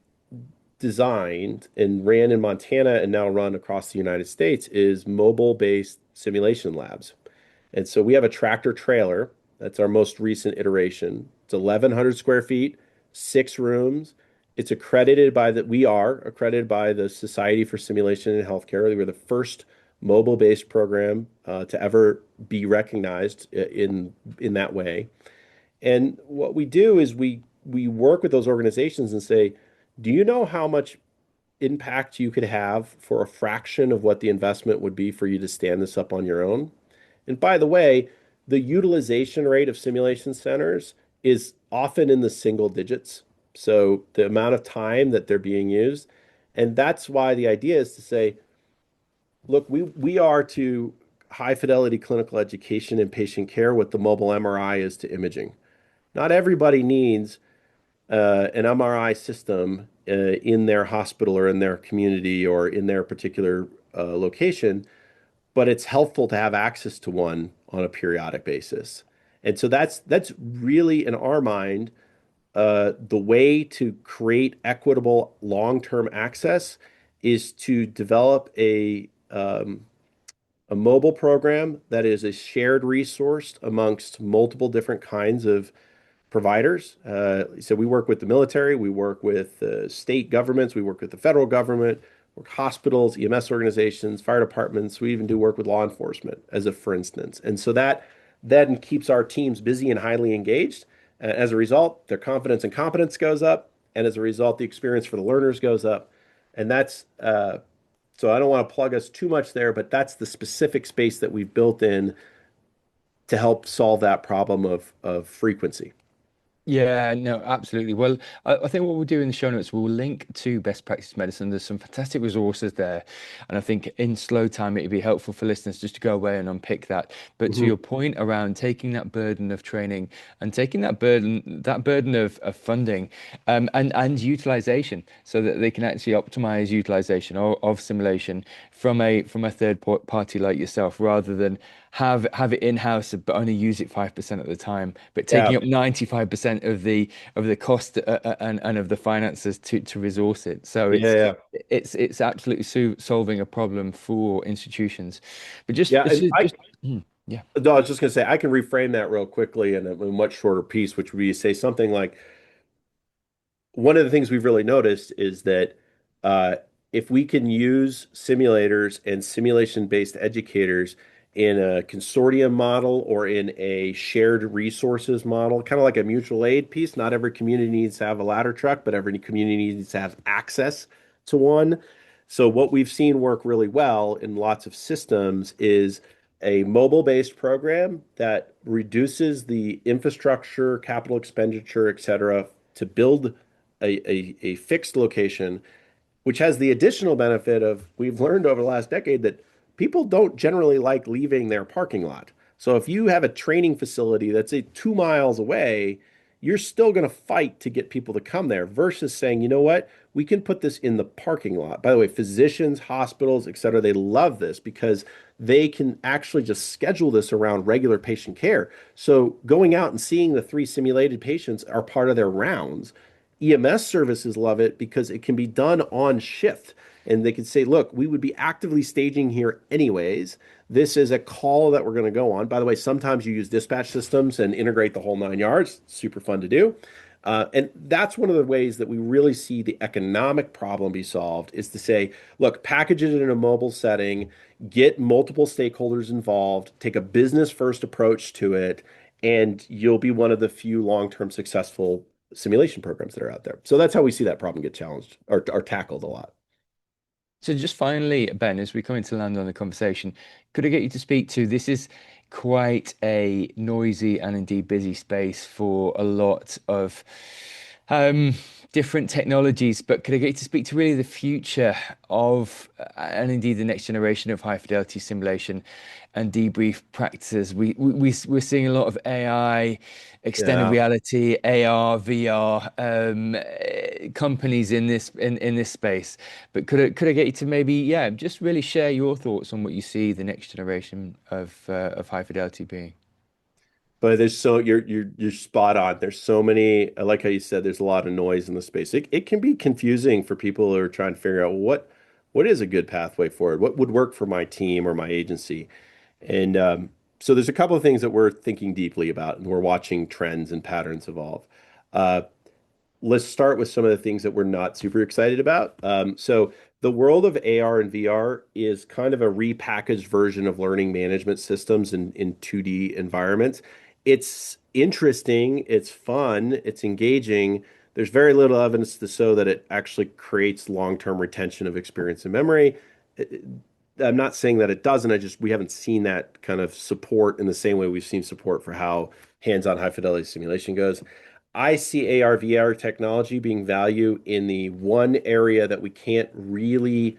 designed and ran in Montana and now run across the United States is mobile-based simulation labs. And so we have a tractor trailer. That's our most recent iteration. It's 1,100 square feet, 6 rooms. We are accredited by the Society for Simulation in Healthcare. We were the first mobile-based program to ever be recognized in that way. And what we do is we work with those organizations and say, do you know how much impact you could have for a fraction of what the investment would be for you to stand this up on your own? And by the way, the utilization rate of simulation centers is often in the single digits. So the amount of time that they're being used. And that's why the idea is to say, look, we are to high fidelity clinical education and patient care what the mobile MRI is to imaging. Not everybody needs an MRI system in their hospital or in their community or in their particular location, but it's helpful to have access to one on a periodic basis. And so that's really, in our mind, the way to create equitable long-term access is to develop a mobile program that is a shared resource amongst multiple different kinds of providers. So we work with the military, we work with state governments, we work with the federal government, work hospitals, EMS organizations, fire departments. We even do work with law enforcement, as a for instance. And so that then keeps our teams busy and highly engaged. As a result, their confidence and competence goes up, and as a result, the experience for the learners goes up. And that's so I don't want to plug us too much there, but that's the specific space that we've built in to help solve that problem of frequency. Yeah, no, absolutely. Well, I think what we'll do in the show notes, we'll link to Best Practice Medicine. There's some fantastic resources there. And I think in slow time, it'd be helpful for listeners just to go away and unpick that. But to your Mhm. point around taking that burden of training and taking that burden of funding, and utilization so that they can actually optimize utilization of simulation from a party like yourself, rather than have it in-house but only use it 5% of the time, but Yeah. taking up 95% of the cost, and of the finances to resource it. So Yeah. Yeah. it's absolutely solving a problem for institutions. But just Yeah. it's And just yeah. no, I was just going to say, I can reframe that real quickly in a much shorter piece, which would be say something like, one of the things we've really noticed is that uh, if we can use simulators and simulation-based educators in a consortium model or in a shared resources model, kind of like a mutual aid piece, not every community needs to have a ladder truck, but every community needs to have access to one. So what we've seen work really well in lots of systems is a mobile-based program that reduces the infrastructure, capital expenditure, et cetera, to build a fixed location, which has the additional benefit of we've learned over the last decade that people don't generally like leaving their parking lot. So if you have a training facility that's 2 miles away, you're still going to fight to get people to come there versus saying, you know what, we can put this in the parking lot. By the way, physicians, hospitals, et cetera, they love this because they can actually just schedule this around regular patient care. So going out and seeing the three simulated patients are part of their rounds. EMS services love it because it can be done on shift. And they can say, look, we would be actively staging here anyways. This is a call that we're going to go on. By the way, sometimes you use dispatch systems and integrate the whole 9 yards. Super fun to do. And that's one of the ways that we really see the economic problem be solved is to say, look, package it in a mobile setting, get multiple stakeholders involved, take a business first approach to it, and you'll be one of the few long-term successful simulation programs that are out there. So that's how we see that problem get challenged or tackled a lot. So just finally, Ben, as we come into land on the conversation, could I get you to speak to this is quite a noisy and indeed busy space for a lot of um, different technologies, but could I get you to speak to really the future of and indeed the next generation of high fidelity simulation and debrief practices? We're seeing a lot of AI, extended Yeah. reality, AR, VR, companies in this space. But could I get you to maybe, yeah, just really share your thoughts on what you see the next generation of high fidelity being? But you're spot on. There's so many. I like how you said there's a lot of noise in the space. It can be confusing for people who are trying to figure out what is a good pathway forward. What would work for my team or my agency? And so there's a couple of things that we're thinking deeply about, and we're watching trends and patterns evolve. Uh, let's start with some of the things that we're not super excited about. So the world of AR and VR is kind of a repackaged version of learning management systems in 2D environments. It's interesting, it's fun, it's engaging. There's very little evidence to show that it actually creates long-term retention of experience and memory. I'm not saying that it doesn't. We haven't seen that kind of support in the same way we've seen support for how hands-on high fidelity simulation goes. I see AR, VR technology being value in the one area that we can't really,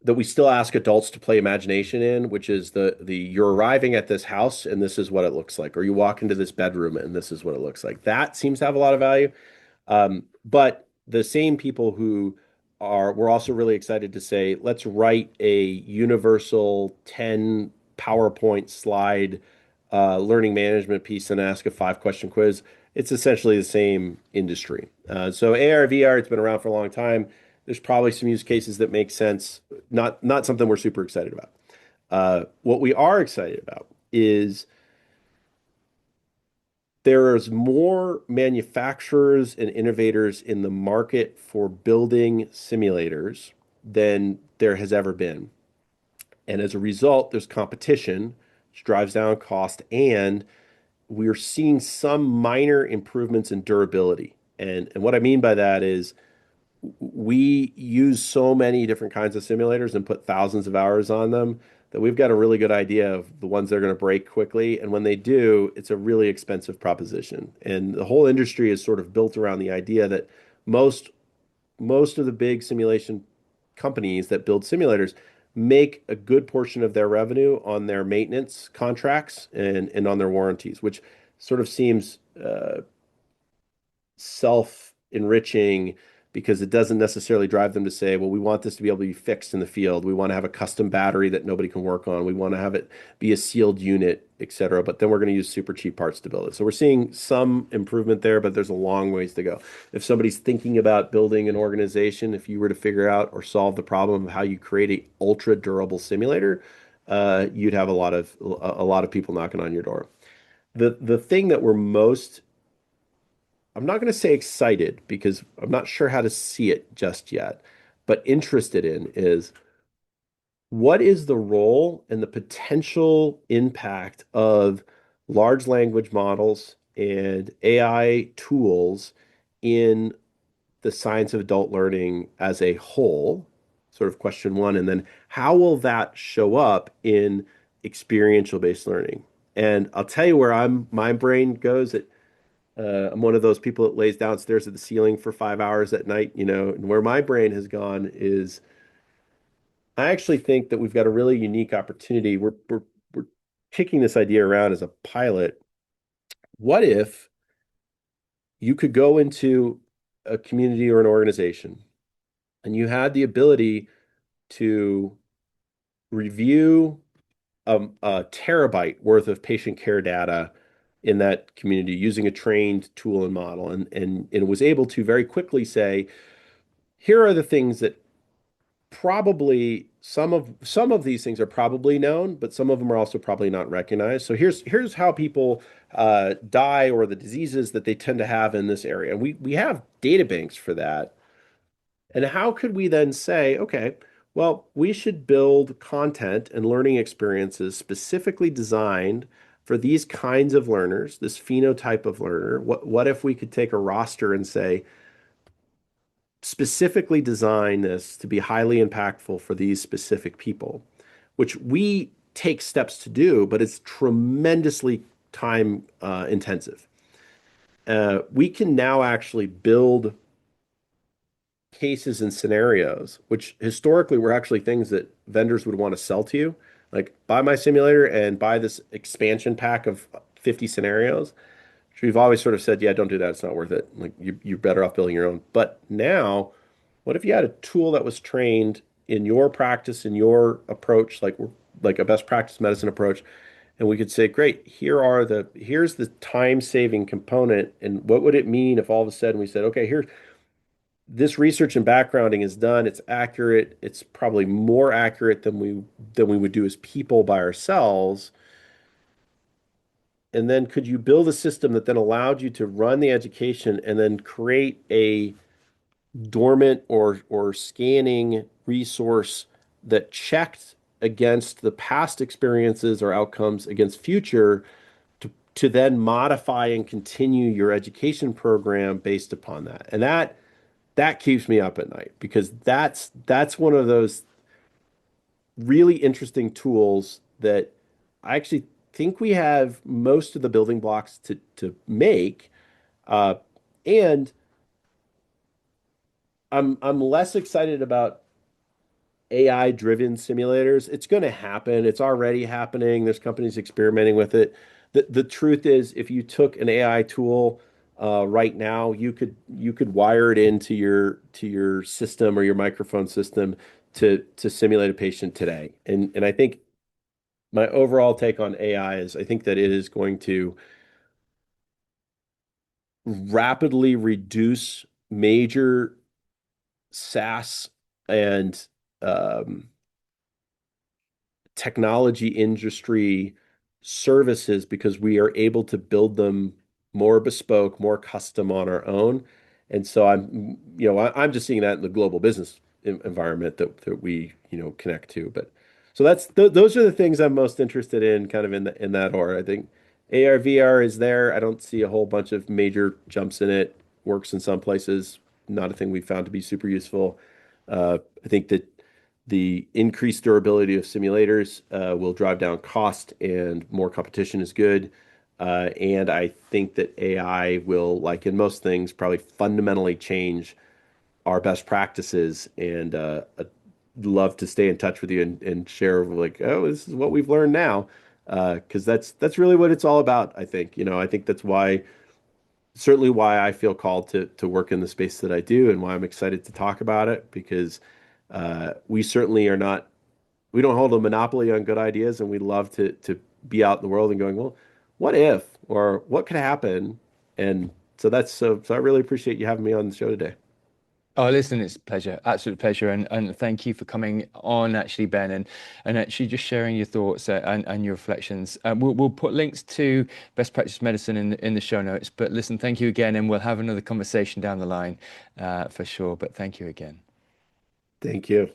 that we still ask adults to play imagination in, which is the you're arriving at this house and this is what it looks like, or you walk into this bedroom and this is what it looks like. That seems to have a lot of value. But the same people who we're also really excited to say, let's write a universal 10 PowerPoint slide learning management piece and ask a 5 question quiz. It's essentially the same industry. So AR, VR, it's been around for a long time. There's probably some use cases that make sense. Not something we're super excited about. What we are excited about is there is more manufacturers and innovators in the market for building simulators than there has ever been. And as a result, there's competition, which drives down cost, and we're seeing some minor improvements in durability. And what I mean by that is we use so many different kinds of simulators and put thousands of hours on them that we've got a really good idea of the ones that are going to break quickly. And when they do, it's a really expensive proposition. And the whole industry is sort of built around the idea that most most of the big simulation companies that build simulators make a good portion of their revenue on their maintenance contracts and on their warranties, which sort of seems self-enriching because it doesn't necessarily drive them to say, well, we want this to be able to be fixed in the field. We want to have a custom battery that nobody can work on. We want to have it be a sealed unit, et cetera. But then we're going to use super cheap parts to build it. So we're seeing some improvement there, but there's a long ways to go. If somebody's thinking about building an organization, if you were to figure out or solve the problem of how you create a ultra durable simulator, you'd have a lot of people knocking on your door. The thing that we're most, I'm not going to say excited because I'm not sure how to see it just yet, but interested in is what is the role and the potential impact of large language models and AI tools in the science of adult learning as a whole? Sort of question one. And then how will that show up in experiential based learning? And I'll tell you where my brain goes. I'm one of those people that lays downstairs at the ceiling for 5 hours at night, and where my brain has gone is I actually think that we've got a really unique opportunity. We're kicking this idea around as a pilot. What if you could go into a community or an organization and you had the ability to review a terabyte worth of patient care data in that community using a trained tool and model, and it was able to very quickly say, here are the things that probably some of these things are probably known, but some of them are also probably not recognized. So here's how people die or the diseases that they tend to have in this area. And we have data banks for that. And how could we then say, okay, well, we should build content and learning experiences specifically designed for these kinds of learners, this phenotype of learner. What if we could take a roster and say, specifically design this to be highly impactful for these specific people, which we take steps to do, but it's tremendously time intensive. We can now actually build cases and scenarios, which historically were actually things that vendors would want to sell to you, like buy my simulator and buy this expansion pack of 50 scenarios. We've always sort of said, yeah, don't do that. It's not worth it. Like you're better off building your own. But now, what if you had a tool that was trained in your practice, in your approach, like a best practice medicine approach, and we could say, great, here's the time-saving component, and what would it mean if all of a sudden we said, okay, here, this research and backgrounding is done, it's accurate, it's probably more accurate than we would do as people by ourselves. And then could you build a system that then allowed you to run the education and then create a dormant or scanning resource that checked against the past experiences or outcomes against future to then modify and continue your education program based upon that. And that keeps me up at night because that's one of those really interesting tools that I actually think we have most of the building blocks to make. And I'm less excited about AI-driven simulators. It's going to happen. It's already happening. There's companies experimenting with it. The truth is, if you took an AI tool right now, you could wire it into your system or your microphone system to simulate a patient today. And I think my overall take on AI is I think that it is going to rapidly reduce major SaaS and technology industry services because we are able to build them more bespoke, more custom on our own. And so I'm just seeing that in the global business environment that we, connect to. But so those are the things I'm most interested in kind of in that order. I think AR, VR is there. I don't see a whole bunch of major jumps in it. Works in some places, not a thing we found to be super useful. I think that The increased durability of simulators will drive down cost, and more competition is good. And I think that AI will, like in most things, probably fundamentally change our best practices. And I'd love to stay in touch with you and share like, oh, this is what we've learned now. Because that's really what it's all about, I think. I think that's certainly why I feel called to work in the space that I do, and why I'm excited to talk about it, because we certainly are not, we don't hold a monopoly on good ideas, and we love to be out in the world and going, well, what if, or what could happen? And so I really appreciate you having me on the show today. Oh, listen, it's a pleasure, absolute pleasure. And thank you for coming on, actually, Ben, and actually just sharing your thoughts and your reflections. We'll put links to best practice medicine in the show notes. But listen, thank you again, and we'll have another conversation down the line for sure. But thank you again. Thank you.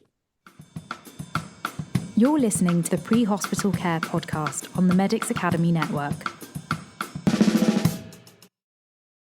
You're listening to the Pre-Hospital Care podcast on the Medics Academy Network.